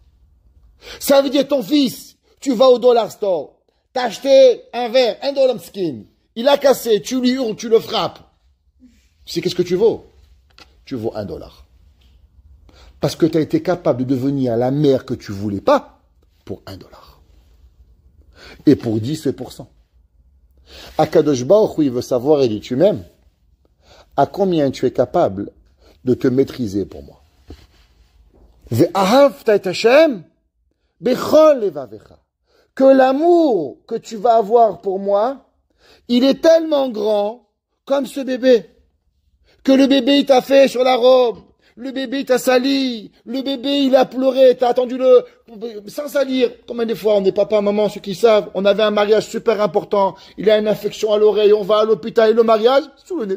S1: Ça veut dire ton fils, tu vas au dollar store, t'as acheté un verre, $1 skin. Il a cassé, tu lui hurles, tu le frappes. Tu sais qu'est-ce que tu vaux? Tu vaux $1. Parce que tu as été capable de devenir la mère que tu voulais pas pour $1. Et pour 10%. Akadosh Baruch Hu, il veut savoir, il dit, tu m'aimes? À combien tu es capable de te maîtriser pour moi? Ve'ahavta et Hashem bechol levavecha. Que l'amour que tu vas avoir pour moi, il est tellement grand comme ce bébé. Que le bébé il t'a fait sur la robe, le bébé il t'a sali, le bébé il a pleuré, t'as attendu le sans salir. Combien de fois on est papa, maman, ceux qui savent, on avait un mariage super important, il a une infection à l'oreille, on va à l'hôpital et le mariage, sous le nez,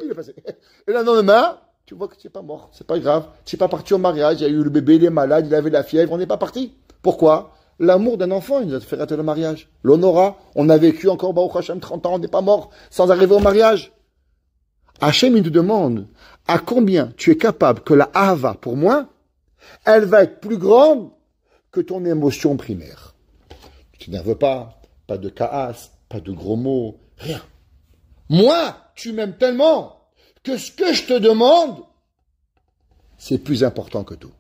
S1: il est passé. Et le lendemain, tu vois que tu n'es pas mort, c'est pas grave, tu n'es pas parti au mariage, il y a eu le bébé, il est malade, il avait la fièvre, on n'est pas parti. Pourquoi? L'amour d'un enfant, il nous a fait rater le mariage. L'honora, on a vécu encore, Baruch Hashem, 30 ans, on n'est pas mort sans arriver au mariage. Hachem, il te demande à combien tu es capable que la Ahava, pour moi, elle va être plus grande que ton émotion primaire. Tu n'énerves pas, pas de kaas, pas de gros mots, rien. Moi, tu m'aimes tellement que ce que je te demande, c'est plus important que tout.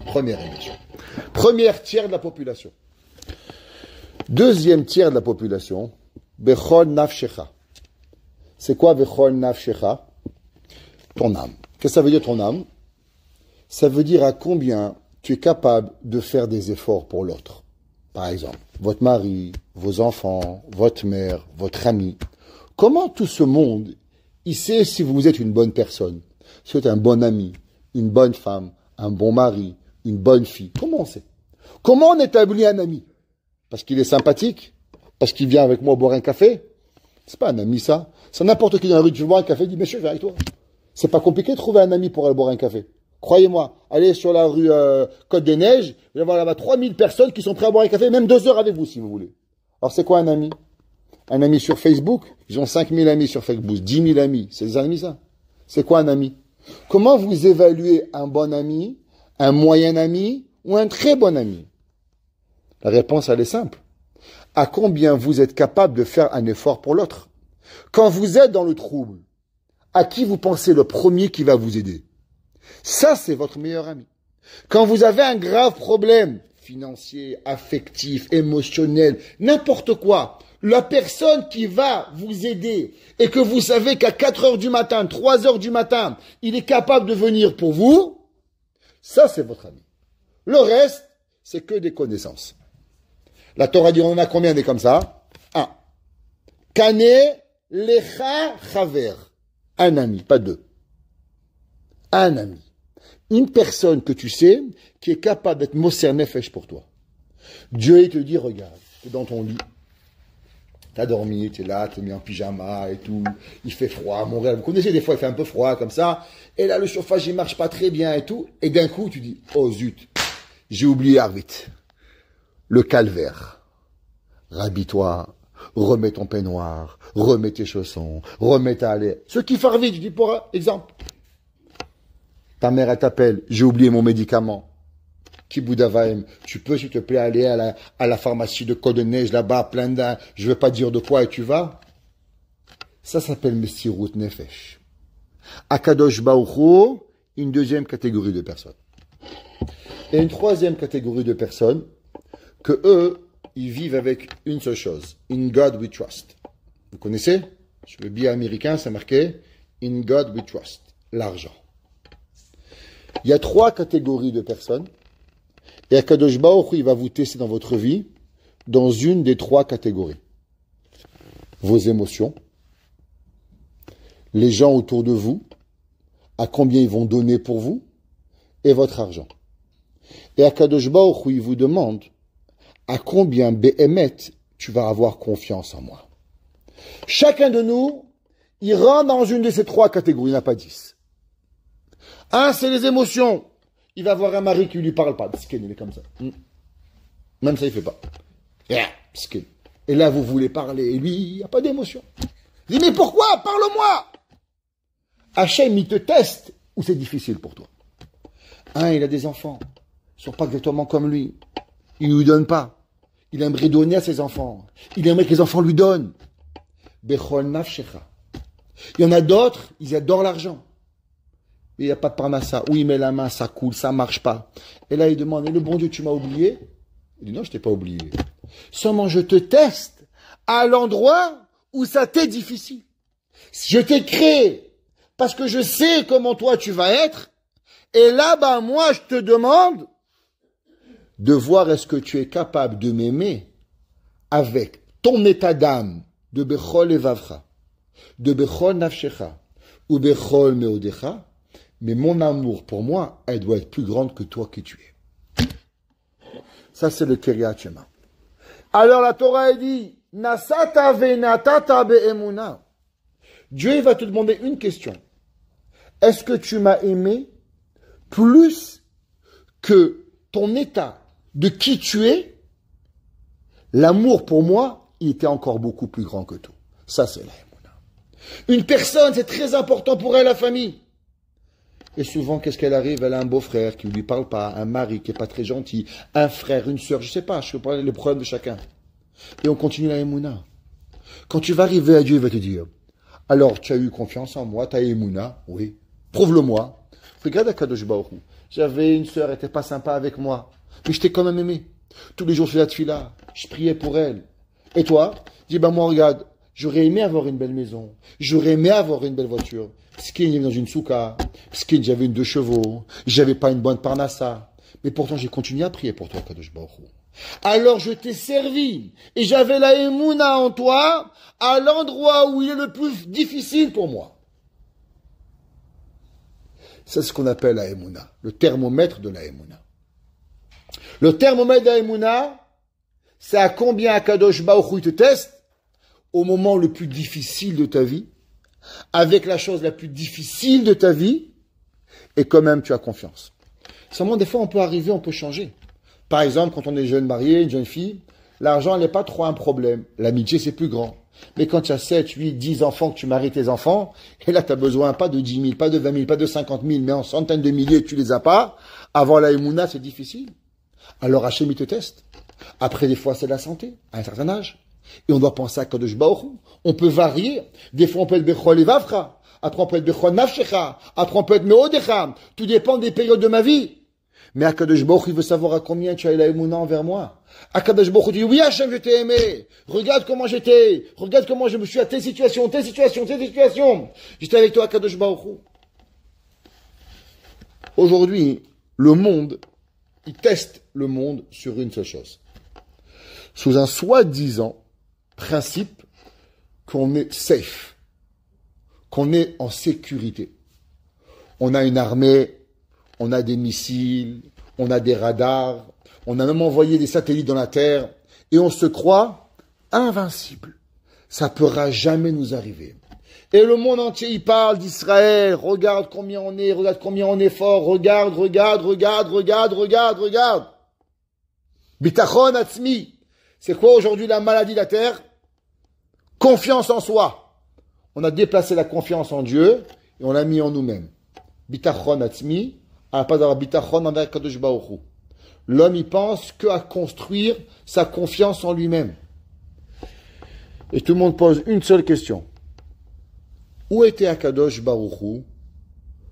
S1: Première émission. Première tiers de la population. Deuxième tiers de la population, Bechol Nafshecha. C'est quoi Bechol Nafshecha? Ton âme. Qu'est-ce que ça veut dire ton âme? Ça veut dire à combien tu es capable de faire des efforts pour l'autre. Par exemple, votre mari, vos enfants, votre mère, votre ami. Comment tout ce monde, il sait si vous êtes une bonne personne, si vous êtes un bon ami, une bonne femme, un bon mari, une bonne fille? Comment on sait? Comment on établit un ami? Parce qu'il est sympathique? Parce qu'il vient avec moi boire un café? C'est pas un ami ça. C'est n'importe qui dans la rue, tu veux boire un café, dis monsieur, je viens avec toi. C'est pas compliqué de trouver un ami pour aller boire un café. Croyez-moi, allez sur la rue Côte des Neiges, vous allez voir là-bas 3000 personnes qui sont prêtes à boire un café, même 2 heures avec vous si vous voulez. Alors c'est quoi un ami? Un ami sur Facebook, ils ont 5000 amis sur Facebook, 10 000 amis, c'est des amis ça. C'est quoi un ami? Comment vous évaluez un bon ami, un moyen ami ou un très bon ami? La réponse elle est simple. À combien vous êtes capable de faire un effort pour l'autre? Quand vous êtes dans le trouble, à qui vous pensez le premier qui va vous aider? Ça, c'est votre meilleur ami. Quand vous avez un grave problème, financier, affectif, émotionnel, n'importe quoi, la personne qui va vous aider et que vous savez qu'à 4 heures du matin, 3 heures du matin, il est capable de venir pour vous, ça, c'est votre ami. Le reste, c'est que des connaissances. La Torah dit, on en a combien des comme ça? Un. Kane lecha chaver. Un ami, pas deux. Un ami. Une personne que tu sais, qui est capable d'être Moser Nefesh pour toi. Dieu, il te dit, regarde, tu es dans ton lit. Tu as dormi, tu es là, tu es mis en pyjama et tout. Il fait froid, mon rêve. Vous connaissez, des fois, il fait un peu froid comme ça. Et là, le chauffage, il marche pas très bien et tout. Et d'un coup, tu dis, oh zut, j'ai oublié Arvit. Le calvaire. Rhabille-toi, remets ton peignoir, remets tes chaussons, remets ta allée. Ce qui fait vite, je dis pour exemple. Ta mère, elle t'appelle, j'ai oublié mon médicament. Kiboudavaim, tu peux, s'il te plaît, aller à la pharmacie de Côte de Neige, là-bas, plein d'un, je veux pas dire de quoi, et tu vas. Ça s'appelle Messirut Nefesh. Akadosh Baruch Hu, une deuxième catégorie de personnes. Et une troisième catégorie de personnes, que eux, ils vivent avec une seule chose. In God we trust. Vous connaissez? Sur le billet américain, c'est marqué In God we trust. L'argent. Il y a 3 catégories de personnes. Et Akadosh Baruch Hu, il va vous tester dans votre vie dans une des 3 catégories. Vos émotions, les gens autour de vous, à combien ils vont donner pour vous, et votre argent. Et Akadosh Baruch Hu, il vous demande à combien Béhémet tu vas avoir confiance en moi. Chacun de nous, il rentre dans une de ces 3 catégories, il n'y en a pas 10. Un, c'est les émotions. Il va avoir un mari qui ne lui parle pas. Skin, il est comme ça. Même ça, il ne fait pas. Yeah, skin. Et là, vous voulez parler. Et lui, il n'y a pas d'émotion. Il dit, mais pourquoi? Parle-moi. Hachem, il te teste ou c'est difficile pour toi? Un, il a des enfants. Ils ne sont pas exactement comme lui. Il ne lui donne pas. Il aimerait donner à ses enfants. Il aimerait que les enfants lui donnent. Bechol nafshecha. Il y en a d'autres, ils adorent l'argent. Mais il n'y a pas de parnassa. Où il met la main, ça coule, ça ne marche pas. Et là, il demande, et le bon Dieu, tu m'as oublié? Il dit, non, je ne t'ai pas oublié. Seulement, je te teste à l'endroit où ça t'est difficile. Je t'ai créé parce que je sais comment toi tu vas être. Et là-bas, moi, je te demande de voir est-ce que tu es capable de m'aimer avec ton état d'âme de Bechol Evavcha, de Bechol Nafshecha, ou Bechol Meodecha, mais mon amour pour moi, elle doit être plus grande que toi qui tu es. Ça, c'est le Kiryat Shema. Alors la Torah elle dit, Nasata venatata be'emuna. Dieu il va te demander une question. Est-ce que tu m'as aimé plus que ton état de qui tu es? L'amour pour moi, il était encore beaucoup plus grand que tout. Ça, c'est la émouna. Une personne, c'est très important pour elle, la famille. Et souvent, qu'est-ce qu'elle arrive? Elle a un beau-frère qui ne lui parle pas, un mari qui n'est pas très gentil, un frère, une sœur, je ne sais pas, je peux parler les problèmes de chacun. Et on continue la émouna. Quand tu vas arriver à Dieu, il va te dire, alors, tu as eu confiance en moi, tu as émouna, oui. Prouve-le-moi. Regarde Akadosh Baruch Hu. J'avais une sœur, elle n'était pas sympa avec moi, mais je t'ai quand même aimé. Tous les jours, je faisais la tefila, je priais pour elle. Et toi? Dis, ben moi, regarde, j'aurais aimé avoir une belle maison, j'aurais aimé avoir une belle voiture. Pskin, j'avais dans une souka, Pskin, j'avais une 2 chevaux, j'avais pas une bonne parnassa. Mais pourtant, j'ai continué à prier pour toi, Akadosh Baruch Hu. Alors je t'ai servi, et j'avais la émouna en toi, à l'endroit où il est le plus difficile pour moi. C'est ce qu'on appelle la émouna, le thermomètre de la émouna. Le thermomètre de la émouna, c'est à combien Akadosh Baruch Hu te teste au moment le plus difficile de ta vie, avec la chose la plus difficile de ta vie, et quand même tu as confiance. Seulement des fois on peut arriver, on peut changer. Par exemple, quand on est jeune marié, une jeune fille, l'argent n'est pas trop un problème. L'amitié, c'est plus grand. Mais quand tu as 7, 8, 10 enfants, que tu maries tes enfants, et là, tu as besoin pas de 10 000, pas de 20 000, pas de 50 000, mais en centaines de milliers, tu les as pas. Avoir la émouna, c'est difficile. Alors Hachem, il te teste. Après, des fois, c'est la santé, à un certain âge. Et on doit penser à Kadosh Baruch Hu. On peut varier. Des fois, on peut être Bechol Evavcha. Après, on peut être Bechol Nafshecha. Après, on peut être Meodecha. Tout dépend des périodes de ma vie. Mais Akadosh Baruch il veut savoir à combien tu as eu la émouna envers moi. Akadosh Baruch dit, oui Hachem, je t'ai aimé. Regarde comment j'étais. Regarde comment je me suis à telle situation, telle situation, telle situation. J'étais avec toi, Akadosh Baruch. Aujourd'hui, le monde, il teste le monde sur une seule chose. Sous un soi-disant principe qu'on est safe, qu'on est en sécurité. On a une armée, on a des missiles, on a des radars, on a même envoyé des satellites dans la Terre, et on se croit invincible. Ça ne pourra jamais nous arriver. Et le monde entier, il parle d'Israël, regarde combien on est, regarde combien on est fort, regarde. Bitachon atzmi. C'est quoi aujourd'hui la maladie de la Terre? Confiance en soi. On a déplacé la confiance en Dieu, et on l'a mis en nous-mêmes. Bitachon atzmi. L'homme, il pense qu'à construire sa confiance en lui-même. Et tout le monde pose une seule question. Où était Akadosh Baruch Hu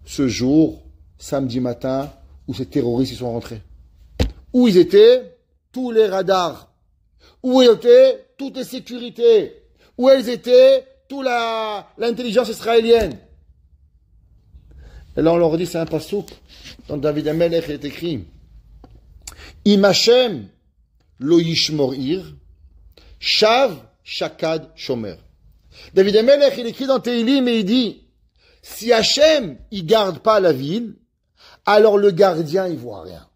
S1: ce jour, samedi matin, où ces terroristes y sont rentrés? Où ils étaient tous les radars? Où étaient toutes les sécurités? Où elles étaient toute l'intelligence israélienne? Et là, on leur dit, c'est un passouk. Dans David Amelech, il est écrit, Im Hashem lo yishmor ir, shav shakad shomer. David Amelech, il écrit dans Teilim et il dit, si Hashem, il garde pas la ville, alors le gardien, il voit rien.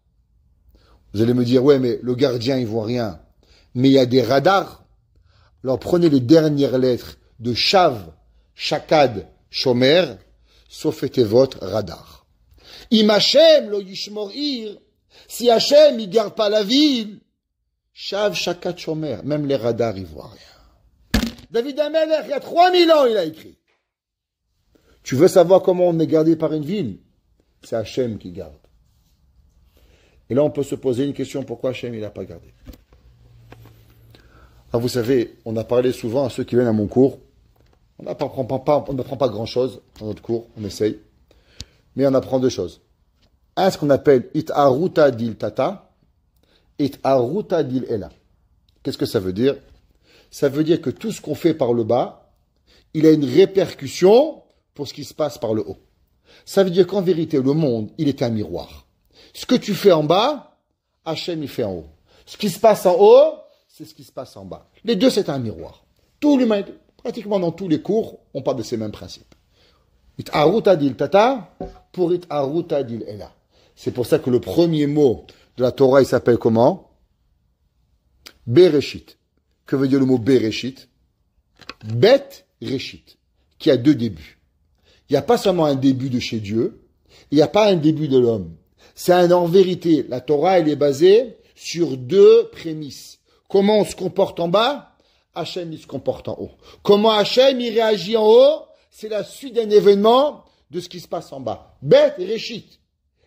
S1: Vous allez me dire, ouais, mais le gardien, il voit rien. Mais il y a des radars. Alors prenez les dernières lettres de shav, shakad, shomer, sauf était votre radar. Im Hashem lo yishmor ir, si Hashem il garde pas la ville, shav shakat shomer, même les radars ils voient rien. David Amelech, il y a 3000 ans il a écrit. Tu veux savoir comment on est gardé par une ville? C'est Hashem qui garde. Et là on peut se poser une question, pourquoi Hashem il n'a pas gardé? Alors vous savez, on a parlé souvent à ceux qui viennent à mon cours. On n'apprend pas grand-chose dans notre cours, on essaye. Mais on apprend deux choses. Un, ce qu'on appelle It'aruta dil tata, It'aruta dil ela. Qu'est-ce que ça veut dire? Ça veut dire que tout ce qu'on fait par le bas, il a une répercussion pour ce qui se passe par le haut. Ça veut dire qu'en vérité, le monde, il est un miroir. Ce que tu fais en bas, Hachem, il fait en haut. Ce qui se passe en haut, c'est ce qui se passe en bas. Les deux, c'est un miroir. Tout l'humain, pratiquement dans tous les cours, on parle de ces mêmes principes. It'arutadil tata pour it'arutadil ela. C'est pour ça que le premier mot de la Torah, il s'appelle comment? Bereshit. Que veut dire le mot Bereshit? Bet Reshit, qui a deux débuts. Il n'y a pas seulement un début de chez Dieu, il n'y a pas un début de l'homme. C'est en vérité, la Torah, elle est basée sur deux prémices. Comment on se comporte en bas? Hachem, il se comporte en haut. Comment Hachem, il réagit en haut? C'est la suite d'un événement de ce qui se passe en bas. Bet et Reshit.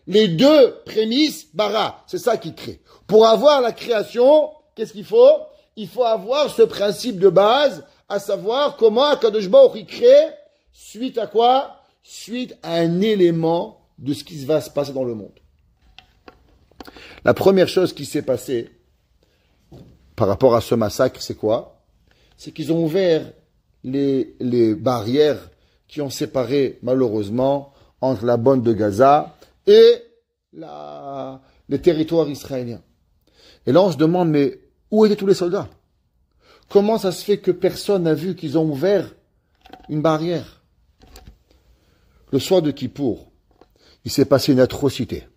S1: Les deux prémices, bara, c'est ça qui crée. Pour avoir la création, qu'est-ce qu'il faut? Il faut avoir ce principe de base, à savoir comment Akadosh Baruch Hu crée, suite à quoi? Suite à un élément de ce qui va se passer dans le monde. La première chose qui s'est passée par rapport à ce massacre, c'est quoi? C'est qu'ils ont ouvert les barrières qui ont séparé, malheureusement, entre la bande de Gaza et les territoires israéliens. Et là, on se demande, mais où étaient tous les soldats? Comment ça se fait que personne n'a vu qu'ils ont ouvert une barrière? Le soir de Kippour, il s'est passé une atrocité.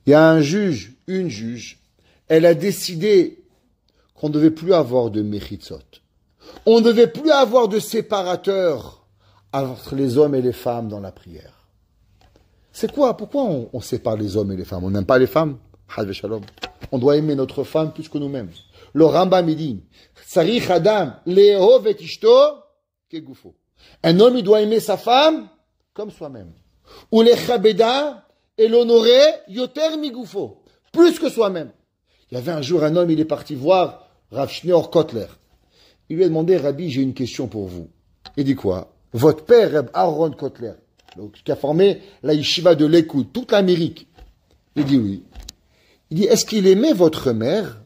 S1: Il y a un juge, une juge, elle a décidé qu'on ne devait plus avoir de mechitzot. On ne devait plus avoir de séparateurs entre les hommes et les femmes dans la prière. C'est quoi? Pourquoi on sépare les hommes et les femmes? On n'aime pas les femmes? On doit aimer notre femme plus que nous-mêmes. Le Rambam dit, Sarich Adam, Le'ehov et Ishto, Kegufo. Un homme, il doit aimer sa femme comme soi-même. Ou les Chabeda et l'honorer, Yoter Migufo. Plus que soi-même. Il y avait un jour un homme, il est parti voir Rav Shneor Kotler. Il lui a demandé, Rabbi, j'ai une question pour vous. Il dit quoi? Votre père, Reb Aaron Kotler, qui a formé la yeshiva de l'Écoute, toute l'Amérique. Il dit oui. Il dit, est-ce qu'il aimait votre mère?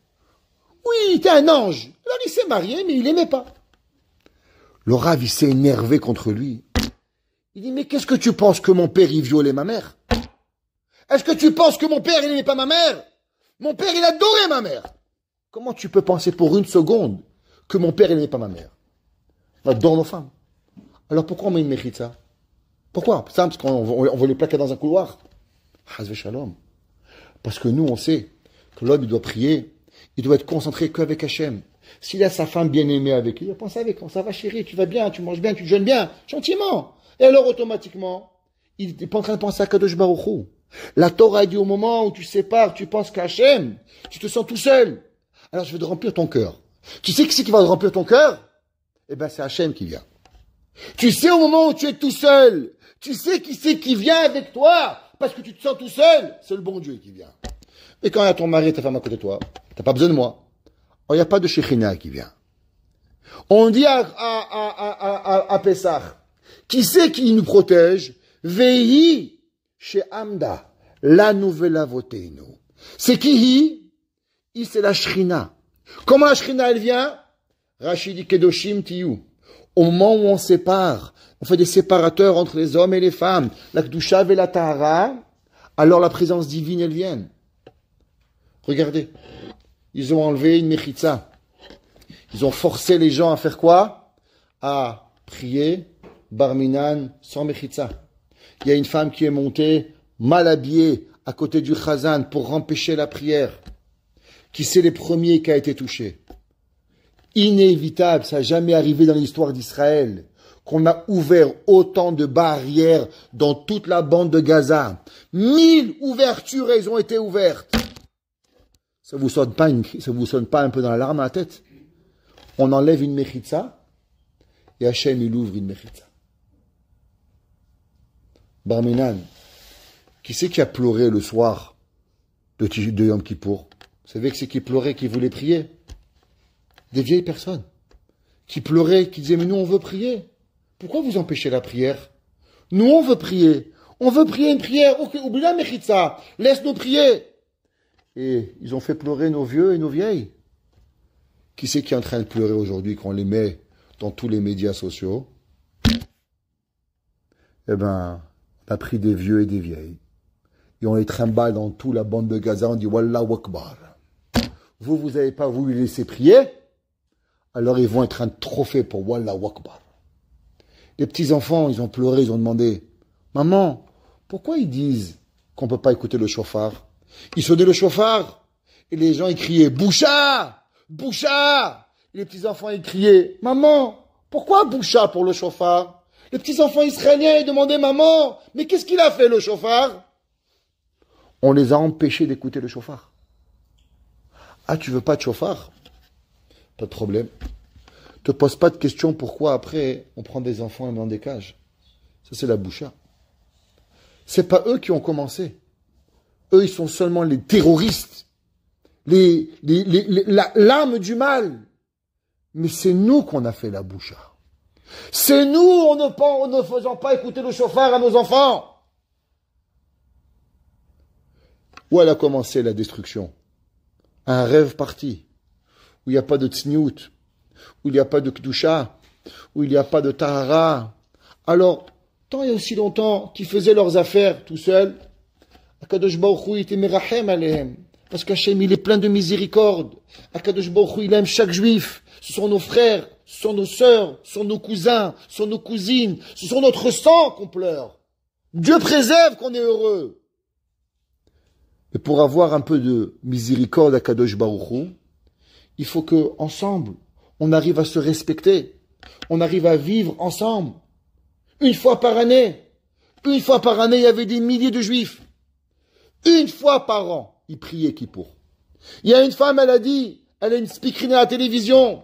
S1: Oui, il était un ange. Alors il s'est marié, mais il l'aimait pas. Le Rav, il s'est énervé contre lui. Il dit, mais qu'est-ce que tu penses que mon père, il violait ma mère? Est-ce que tu penses que mon père, il n'aimait pas ma mère? Mon père, il adorait ma mère. Comment tu peux penser pour une seconde que mon père, il n'aimait pas ma mère? On adore nos femmes. Alors pourquoi on met une méchitza? Pourquoi? Parce qu'on veut les plaquer dans un couloir. Hazve shalom. Parce que nous, on sait que l'homme, il doit prier, il doit être concentré qu'avec Hachem. S'il a sa femme bien aimée avec lui, il va penser avec, ça va chérie, tu vas bien, tu manges bien, tu jeûnes bien, gentiment. Et alors, automatiquement, il n'est pas en train de penser à Kadosh Baruch Hu. La Torah dit au moment où tu sépares, tu penses qu'à Hachem, tu te sens tout seul. Alors, je vais te remplir ton cœur. Tu sais qui c'est qui va te remplir ton cœur? Eh ben, c'est Hachem qui vient. Tu sais au moment où tu es tout seul, tu sais qui c'est qui vient avec toi, parce que tu te sens tout seul, c'est le bon Dieu qui vient. Et quand il y a ton mari et ta femme à côté de toi, t'as pas besoin de moi. Il n'y a pas de Shekhinah qui vient. On dit à Pessah, qui c'est qui nous protège? Vehi chez Amda, la nouvelle avoteinu. C'est qui? C'est la Shrina. Comment la Shrina elle vient? Rachidi Kedoshim Tiyu. Au moment où on sépare, on fait des séparateurs entre les hommes et les femmes, la Kedusha et la Tahara, alors la présence divine elle vient. Regardez, ils ont enlevé une mechitza. Ils ont forcé les gens à faire quoi? À prier Barminan sans mechitza. Il y a une femme qui est montée mal habillée à côté du chazan pour empêcher la prière. Qui c'est les premiers qui a été touché? Inévitable, ça n'a jamais arrivé dans l'histoire d'Israël, qu'on a ouvert autant de barrières dans toute la bande de Gaza. 1000 ouvertures, elles ont été ouvertes. Ça vous sonne pas un peu dans l'alarme à la tête? On enlève une mechitza et Hachem il ouvre une mechitza. Barminan, qui c'est qui a pleuré le soir de Yom Kippour? Vous savez que c'est qui pleurait, qui voulait prier? Des vieilles personnes qui pleuraient, qui disaient, mais nous on veut prier. Pourquoi vous empêchez la prière? Nous on veut prier. On veut prier une prière. Ok, oublie la mechitza. Laisse-nous prier. Et ils ont fait pleurer nos vieux et nos vieilles. Qui c'est qui est en train de pleurer aujourd'hui quand on les met dans tous les médias sociaux? Eh ben, On a pris des vieux et des vieilles. Et on les trimballe dans toute la bande de Gaza, on dit Wallahu Akbar. Vous n'avez pas voulu les laisser prier, alors ils vont être un trophée pour Wallahu Akbar. Les petits-enfants, ils ont pleuré, ils ont demandé Maman, pourquoi ils disent qu'on ne peut pas écouter le chauffard? Ils sonnaient le chauffard, et les gens ils criaient Boucha! Boucha! Et les petits-enfants ils criaient Maman, pourquoi Boucha pour le chauffard? Les petits-enfants israéliens ils demandaient Maman, mais qu'est-ce qu'il a fait le chauffard? On les a empêchés d'écouter le chauffard. Ah, tu veux pas de chauffard? Pas de problème. Te pose pas de questions pourquoi après on prend des enfants dans des cages. Ça c'est la boucha. C'est pas eux qui ont commencé. Eux ils sont seulement les terroristes, l'âme du mal. Mais c'est nous qu'on a fait la boucha. C'est nous en ne faisant pas écouter le chauffard à nos enfants. Où elle a commencé la destruction? Un rêve parti, où il n'y a pas de tsniout, où il n'y a pas de kdusha, où il n'y a pas de tahara. Alors, tant et aussi longtemps qu'ils faisaient leurs affaires tout seuls, Akadosh Baruch Hu était merahem alehem, parce qu'Hachem il est plein de miséricorde. Akadosh Baruch Hu il aime chaque juif. Ce sont nos frères, ce sont nos sœurs, ce sont nos cousins, ce sont nos cousines, ce sont notre sang qu'on pleure. Dieu préserve qu'on est heureux. Mais pour avoir un peu de miséricorde à Kadosh Baruch Hu, il faut que ensemble, on arrive à se respecter. On arrive à vivre ensemble. Une fois par année, il y avait des milliers de juifs. Une fois par an, ils priaient Kippour. Il y a une femme, elle a dit, elle a une speakerine à la télévision.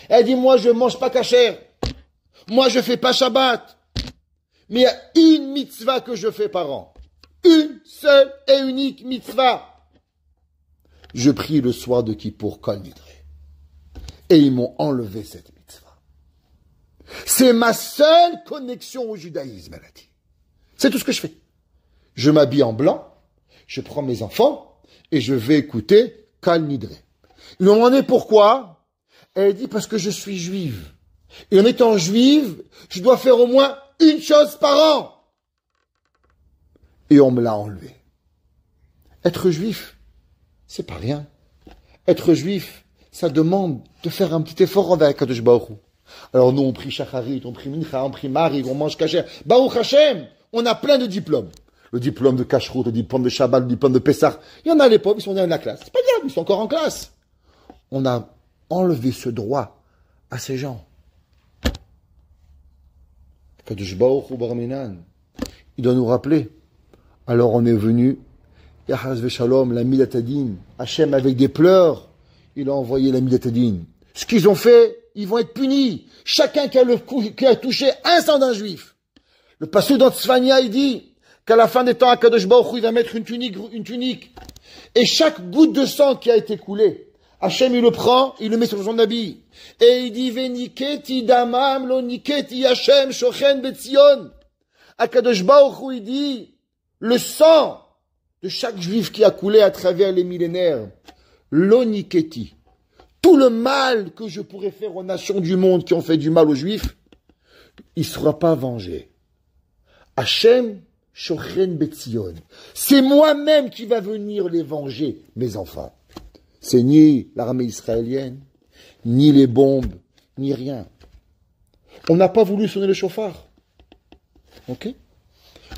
S1: Elle dit, moi je mange pas kasher. Moi je fais pas Shabbat. Mais il y a une mitzvah que je fais par an. Une seule et unique mitzvah. Je prie le soir de Kippour Kol Nidre. Et ils m'ont enlevé cette mitzvah. C'est ma seule connexion au judaïsme, elle a dit. C'est tout ce que je fais. Je m'habille en blanc, je prends mes enfants et je vais écouter Kol Nidre. Ils m'ont demandé pourquoi. Elle dit parce que je suis juive. Et en étant juive, je dois faire au moins une chose par an. Et on me l'a enlevé. Être juif, c'est pas rien. Être juif, ça demande de faire un petit effort envers Kadosh Baruch Hu. Alors nous, on prie Shacharit, on prie Mincha, on prie Marie, on mange Kasher. Baruch Hashem, on a plein de diplômes. Le diplôme de Kashrut, le diplôme de Shabbat, le diplôme de Pessah. Il y en a les pauvres, ils sont dans la classe. C'est pas grave, ils sont encore en classe. On a enlevé ce droit à ces gens. Kadosh Baruch Hu Barminan, il doit nous rappeler. Alors on est venu, Yahaz Veshalom, la Midatadine, Hachem avec des pleurs, il a envoyé la Midatadine. Ce qu'ils ont fait, ils vont être punis. Chacun qui a touché un sang d'un juif. Le passage dans Tzfania, il dit qu'à la fin des temps, Akadosh Baruch Hu, il va mettre une tunique. Et chaque goutte de sang qui a été coulée, Hachem, il le prend, il le met sur son habit. Et il dit, Veniketi damam lo niketi Hachem shochen betzion. Akadosh Baruch Hu, il dit, le sang de chaque juif qui a coulé à travers les millénaires, l'oniketi, tout le mal que je pourrais faire aux nations du monde qui ont fait du mal aux juifs, il ne sera pas vengé. Hachem shochen betzion. C'est moi-même qui va venir les venger, mes enfants. C'est ni l'armée israélienne, ni les bombes, ni rien. On n'a pas voulu sonner le chauffard. Ok?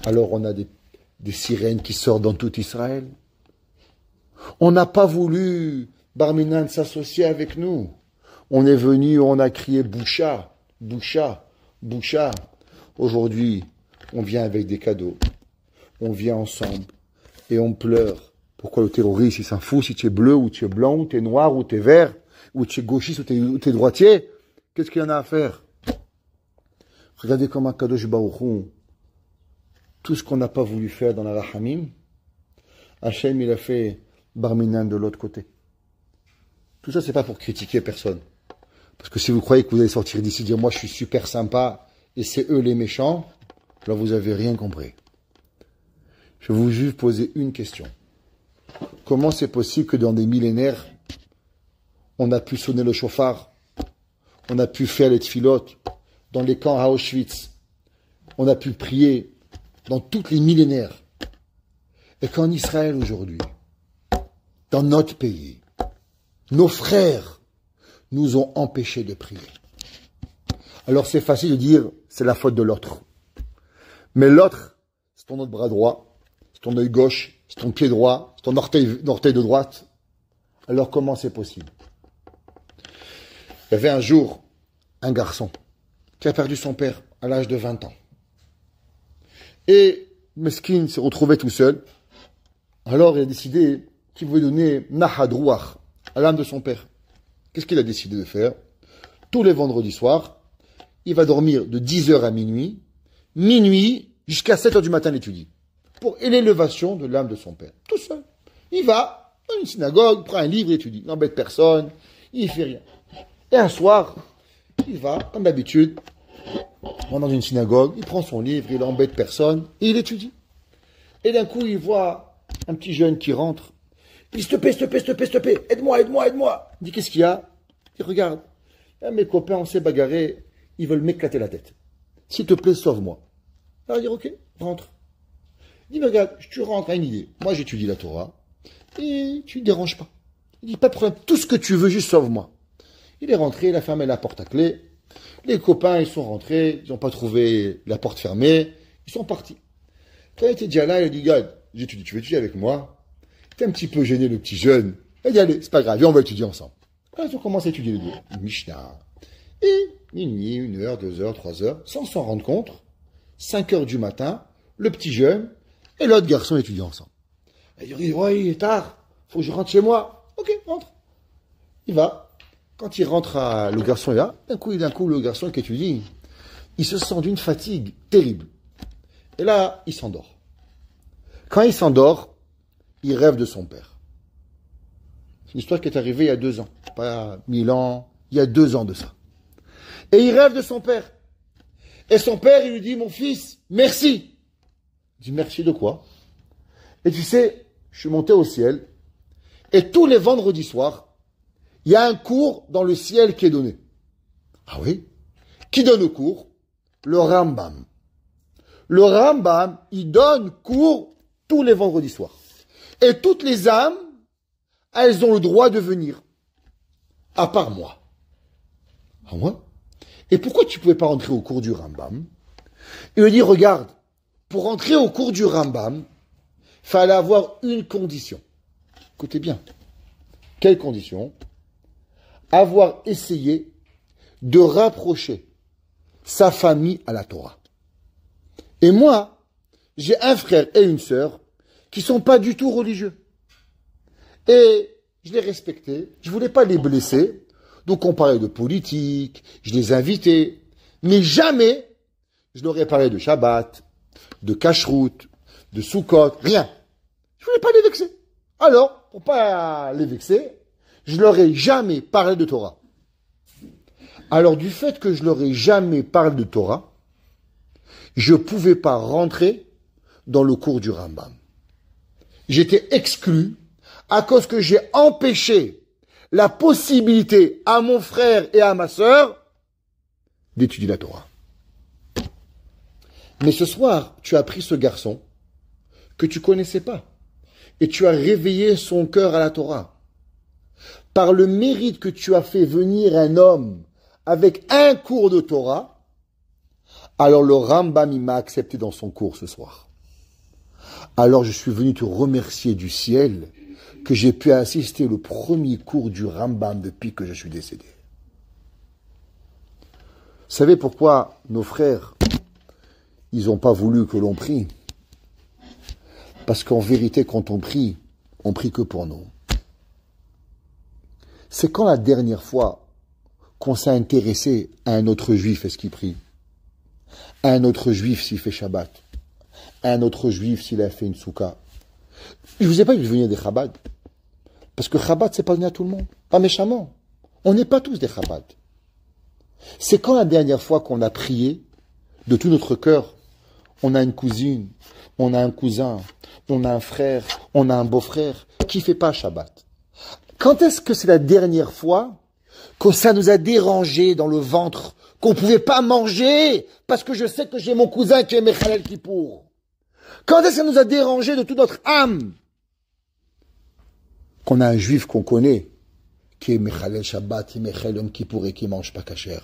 S1: Alors on a des sirènes qui sortent dans tout Israël. On n'a pas voulu Barminan s'associer avec nous. On est venu, on a crié Boucha, Boucha, Boucha. Aujourd'hui, on vient avec des cadeaux. On vient ensemble et on pleure. Pourquoi le terroriste, il s'en fout si tu es bleu ou tu es blanc ou tu es noir ou tu es vert ou tu es gauchiste ou tu es droitier? Qu'est-ce qu'il y en a à faire? Regardez comment Kadosh Baruch Hu, tout ce qu'on n'a pas voulu faire dans la Rahamim, Hachem, il a fait Barminan de l'autre côté. Tout ça, c'est pas pour critiquer personne. Parce que si vous croyez que vous allez sortir d'ici et dire, moi, je suis super sympa, et c'est eux les méchants, là, vous avez rien compris. Je vais vous juste poser une question. Comment c'est possible que dans des millénaires, on a pu sonner le chauffard, on a pu faire les tfilotes, dans les camps à Auschwitz, on a pu prier dans toutes les millénaires, et qu'en Israël aujourd'hui, dans notre pays, nos frères nous ont empêchés de prier. Alors c'est facile de dire, c'est la faute de l'autre. Mais l'autre, c'est ton autre bras droit, c'est ton œil gauche, c'est ton pied droit, c'est ton orteil de droite. Alors comment c'est possible? Il y avait un jour un garçon qui a perdu son père à l'âge de 20 ans. Et Meskin s'est retrouvé tout seul. Alors il a décidé qu'il voulait donner Nahad Ruach à l'âme de son père. Qu'est-ce qu'il a décidé de faire? Tous les vendredis soirs, il va dormir de 10h à minuit jusqu'à 7h du matin, il étudie. Pour l'élévation de l'âme de son père. Tout seul. Il va dans une synagogue, prend un livre, étudie. Il n'embête personne, il ne fait rien. Et un soir, il va, comme d'habitude, dans une synagogue, il prend son livre, il n'embête personne, et il étudie. Et d'un coup, il voit un petit jeune qui rentre. Il dit, s'il te plaît, aide-moi. Il dit, qu'est-ce qu'il y a? Il regarde. Mes copains, on s'est bagarrés, ils veulent m'éclater la tête. S'il te plaît, sauve-moi. Alors il dit, ok, rentre. Il dit, mais regarde, tu rentres à une idée. Moi, j'étudie la Torah, et tu ne déranges pas. Il dit, pas de problème, tout ce que tu veux, juste sauve-moi. Il est rentré, il a fermé la porte à clé. Les copains, ils sont rentrés, ils n'ont pas trouvé la porte fermée, ils sont partis. Quand il était déjà là, il a dit, gars, j'étudie, tu veux étudier avec moi? Il était un petit peu gêné, le petit jeune. Il a dit, allez, c'est pas grave, viens, on va étudier ensemble. Alors, ils ont commencé à étudier les deux. Mishnah. Et minuit, 1h, 2h, 3h, sans s'en rendre compte, 5h du matin, le petit jeune et l'autre garçon étudient ensemble. Il dit, ouais, il est tard, faut que je rentre chez moi. Ok, rentre. Il va. Quand il rentre, le garçon est là, d'un coup, le garçon qui étudie, il se sent d'une fatigue terrible. Et là, il s'endort. Quand il s'endort, il rêve de son père. C'est une histoire qui est arrivée il y a 2 ans. Pas 1000 ans, il y a 2 ans de ça. Et il rêve de son père. Et son père, il lui dit, mon fils, merci. Il dit, merci de quoi? Et tu sais, je suis monté au ciel, et tous les vendredis soirs, il y a un cours dans le ciel qui est donné. Ah oui? Qui donne le cours? Le Rambam. Le Rambam, il donne cours tous les vendredis soirs. Et toutes les âmes, elles ont le droit de venir. À part moi. Ah moi? Et pourquoi tu ne pouvais pas rentrer au cours du Rambam? Il me dit, regarde, pour rentrer au cours du Rambam, il fallait avoir une condition. Écoutez bien. Quelle condition? Avoir essayé de rapprocher sa famille à la Torah. Et moi, j'ai un frère et une sœur qui ne sont pas du tout religieux. Et je les respectais, je ne voulais pas les blesser, donc on parlait de politique, je les invitais, mais jamais je leur ai parlé de Shabbat, de Kashrut, de Sukkot, rien. Je ne voulais pas les vexer. Alors, pour ne pas les vexer, je leur ai jamais parlé de Torah. Alors, du fait que je leur ai jamais parlé de Torah, je ne pouvais pas rentrer dans le cours du Rambam. J'étais exclu à cause que j'ai empêché la possibilité à mon frère et à ma sœur d'étudier la Torah. Mais ce soir, tu as pris ce garçon que tu connaissais pas et tu as réveillé son cœur à la Torah. Par le mérite que tu as fait venir un homme avec un cours de Torah, alors le Rambam, il m'a accepté dans son cours ce soir. Alors je suis venu te remercier du ciel que j'ai pu assister au premier cours du Rambam depuis que je suis décédé. Vous savez pourquoi nos frères, ils n'ont pas voulu que l'on prie? Parce qu'en vérité, quand on prie que pour nous. C'est quand la dernière fois qu'on s'est intéressé à un autre juif, est-ce qu'il prie? À un autre juif s'il fait Shabbat? À un autre juif s'il a fait une soukha? Je ne vous ai pas dit de venir des Chabad. Parce que Chabad, c'est pas donné à tout le monde. Pas méchamment. On n'est pas tous des Chabad. C'est quand la dernière fois qu'on a prié de tout notre cœur, on a une cousine, on a un cousin, on a un frère, on a un beau-frère qui ne fait pas Shabbat. Quand est-ce que c'est la dernière fois que ça nous a dérangé dans le ventre, qu'on ne pouvait pas manger parce que je sais que j'ai mon cousin qui est Mechalel Kippour? Quand est-ce que ça nous a dérangé de toute notre âme qu'on a un juif qu'on connaît, qui est Mechalel Shabbat, qui est Mechel Yom Kippour et qui ne mange pas kasher?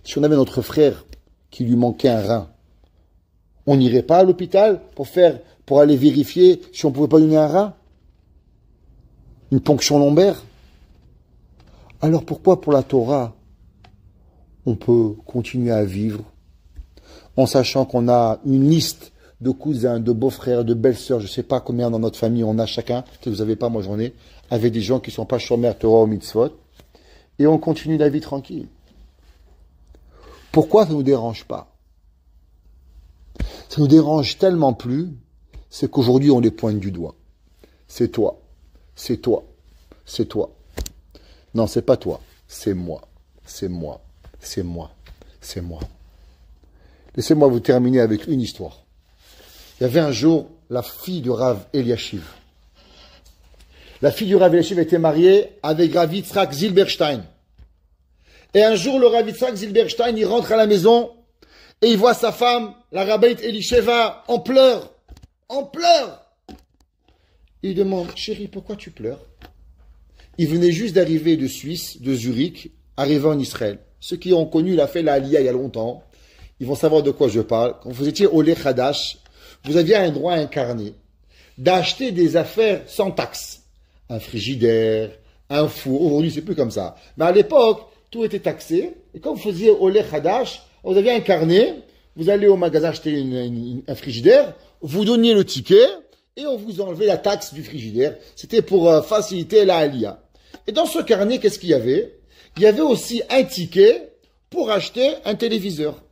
S1: Si on avait notre frère qui lui manquait un rein, on n'irait pas à l'hôpital pour aller vérifier si on ne pouvait pas donner un rein? Une ponction lombaire? Alors pourquoi pour la Torah, on peut continuer à vivre en sachant qu'on a une liste de cousins, de beaux-frères, de belles-sœurs, je ne sais pas combien dans notre famille on a chacun, peut-être vous n'avez pas, moi j'en ai, avec des gens qui ne sont pas shomer Torah ou mitzvot, et on continue la vie tranquille. Pourquoi ça ne nous dérange pas? Ça nous dérange tellement plus, c'est qu'aujourd'hui on les pointe du doigt. C'est toi, c'est toi, c'est toi. Non, c'est pas toi, c'est moi, c'est moi, c'est moi, c'est moi. Laissez-moi vous terminer avec une histoire. Il y avait un jour la fille du Rav Eliashiv. La fille du Rav Eliashiv était mariée avec Rav Yitzhak Zilberstein. Et un jour, le Rav Yitzhak Zilberstein, il rentre à la maison et il voit sa femme, la rabbinite Elisheva, en pleurs. En pleurs. Il demande, chérie, pourquoi tu pleures? Il venait juste d'arriver de Suisse, de Zurich, arrivé en Israël. Ceux qui ont connu la fait la Aliyah il y a longtemps, ils vont savoir de quoi je parle. Quand vous étiez au Lech Hadash, vous aviez un droit incarné d'acheter des affaires sans taxe. Un frigidaire, un four. Aujourd'hui, c'est plus comme ça. Mais à l'époque, tout était taxé. Et quand vous faisiez au Lech Hadash, vous aviez un carnet, vous allez au magasin acheter un frigidaire, vous donniez le ticket, et on vous enlevait la taxe du frigidaire. C'était pour faciliter la Aliyah. Et dans ce carnet, qu'est-ce qu'il y avait? Il y avait aussi un ticket pour acheter un téléviseur.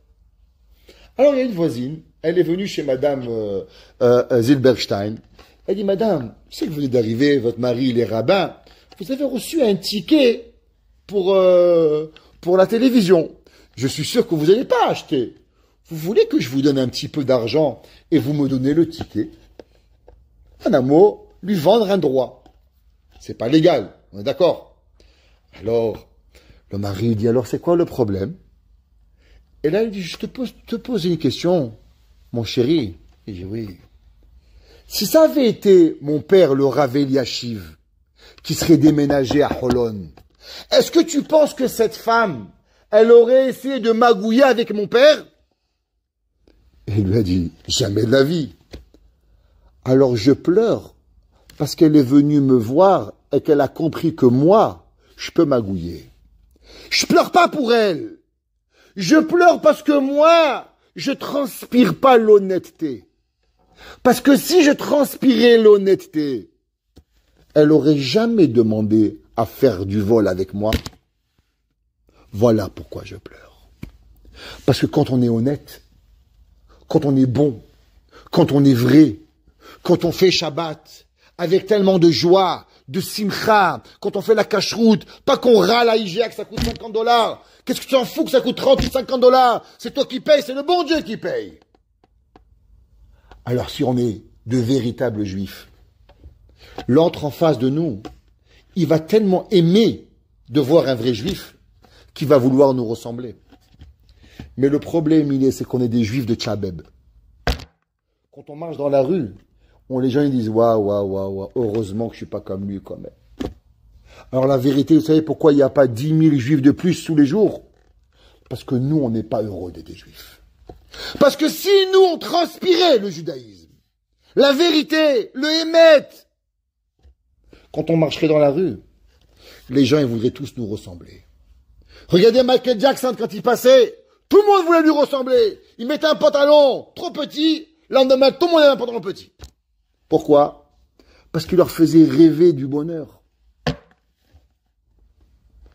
S1: Alors, il y a une voisine, elle est venue chez Madame Zilberstein. Elle dit, Madame, je sais que vous venez d'arriver, votre mari, il est rabbin, vous avez reçu un ticket pour la télévision. Je suis sûr que vous n'allez pas acheter. Vous voulez que je vous donne un petit peu d'argent et vous me donnez le ticket? En un mot, lui vendre un droit. C'est pas légal, on est d'accord? Alors, le mari dit, alors c'est quoi le problème? Et là, il dit, je te pose une question, mon chéri. Il dit, oui. Si ça avait été mon père, le Rav Eliashiv, qui serait déménagé à Holon, est-ce que tu penses que cette femme, elle aurait essayé de magouiller avec mon père? Et il lui a dit, jamais de la vie. Alors je pleure, parce qu'elle est venue me voir et qu'elle a compris que moi, je peux magouiller. Je pleure pas pour elle. Je pleure parce que moi, je transpire pas l'honnêteté. Parce que si je transpirais l'honnêteté, elle aurait jamais demandé à faire du vol avec moi. Voilà pourquoi je pleure. Parce que quand on est honnête, quand on est bon, quand on est vrai, quand on fait Shabbat, avec tellement de joie, de simcha, quand on fait la cacheroute, pas qu'on râle à IGA que ça coûte $50. Qu'est-ce que tu t'en fous que ça coûte 30 ou $50? C'est toi qui payes, c'est le bon Dieu qui paye. Alors si on est de véritables juifs, l'autre en face de nous, il va tellement aimer de voir un vrai juif qu'il va vouloir nous ressembler. Mais le problème, c'est qu'on est des juifs de Tchabeb. Quand on marche dans la rue, les gens ils disent waouh, heureusement que je suis pas comme lui quand même. Alors la vérité, vous savez pourquoi il n'y a pas 10 000 juifs de plus tous les jours? Parce que nous, on n'est pas heureux d'être des juifs. Parce que si nous, on transpirait le judaïsme, la vérité, le émet, quand on marcherait dans la rue, les gens ils voudraient tous nous ressembler. Regardez Michael Jackson quand il passait, tout le monde voulait lui ressembler. Il mettait un pantalon trop petit, le lendemain, tout le monde avait un pantalon petit. Pourquoi? Parce qu'il leur faisait rêver du bonheur.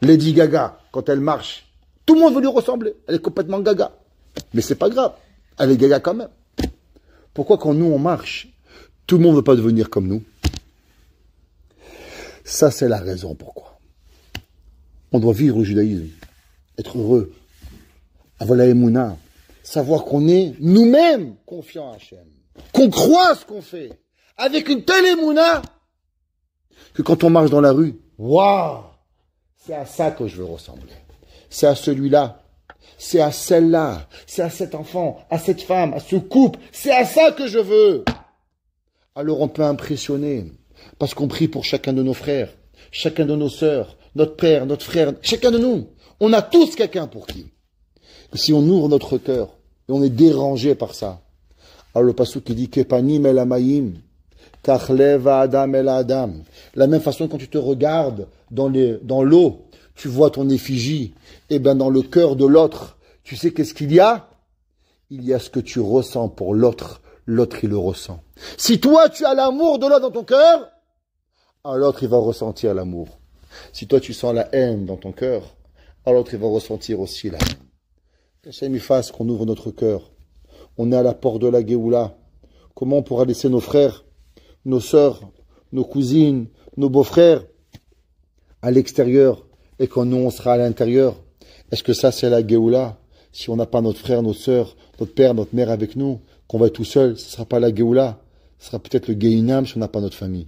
S1: Lady Gaga, quand elle marche, tout le monde veut lui ressembler. Elle est complètement gaga. Mais c'est pas grave. Elle est gaga quand même. Pourquoi quand nous on marche, tout le monde ne veut pas devenir comme nous? Ça, c'est la raison pourquoi. On doit vivre le judaïsme, être heureux, avoir la émouna, savoir qu'on est nous-mêmes confiants à Hachem, qu'on croit ce qu'on fait, avec une telle émouna, que quand on marche dans la rue, waouh, c'est à ça que je veux ressembler. C'est à celui-là. C'est à celle-là, c'est à cet enfant, à cette femme, à ce couple, c'est à ça que je veux. Alors on peut impressionner, parce qu'on prie pour chacun de nos frères, chacun de nos sœurs, notre père, notre frère, chacun de nous. On a tous quelqu'un pour qui. Et si on ouvre notre cœur, et on est dérangé par ça, alors le passage qui dit Kepanim el amayim, Tachlev Adam el Adam. La même façon, quand tu te regardes dans l'eau, tu vois ton effigie, et bien dans le cœur de l'autre, tu sais qu'est-ce qu'il y a? Il y a ce que tu ressens pour l'autre, l'autre il le ressent. Si toi tu as l'amour de l'autre dans ton cœur, alors l'autre il va ressentir l'amour. Si toi tu sens la haine dans ton cœur, alors l'autre il va ressentir aussi la haine. Qu'Hachem il fasse qu'on ouvre notre cœur. On est à la porte de la Géoula. Comment on pourra laisser nos frères, nos sœurs, nos cousines, nos beaux-frères à l'extérieur et quand nous on sera à l'intérieur? Est-ce que ça c'est la Géoula? Si on n'a pas notre frère, notre sœur, notre père, notre mère avec nous, qu'on va être tout seul, ce ne sera pas la Géoula. Ce sera peut-être le Géhinam si on n'a pas notre famille.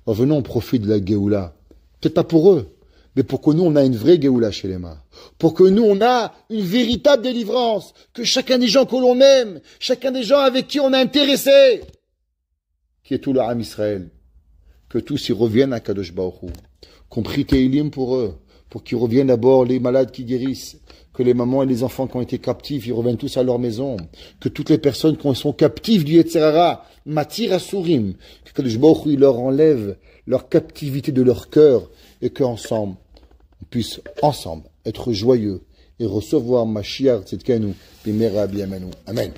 S1: Alors venons, on profite de la Géoula. Peut-être pas pour eux, mais pour que nous on a une vraie Géoula chez les mains. Pour que nous on a une véritable délivrance. Que chacun des gens que l'on aime, chacun des gens avec qui on est intéressé, qui est tout le Ham Israël, que tous y reviennent à Kadosh Baruch Hu. Qu'on prie Teilim pour eux, pour qu'ils reviennent d'abord les malades qui guérissent, que les mamans et les enfants qui ont été captifs, ils reviennent tous à leur maison, que toutes les personnes qui sont captives du Yetzer Hara, Matir Asurim, que Kadosh Baruch Hu il leur enlève leur captivité de leur cœur, et qu'ensemble, on puisse ensemble être joyeux et recevoir Mashiach Tzidkenu Bimera B'Yamenu. Amen.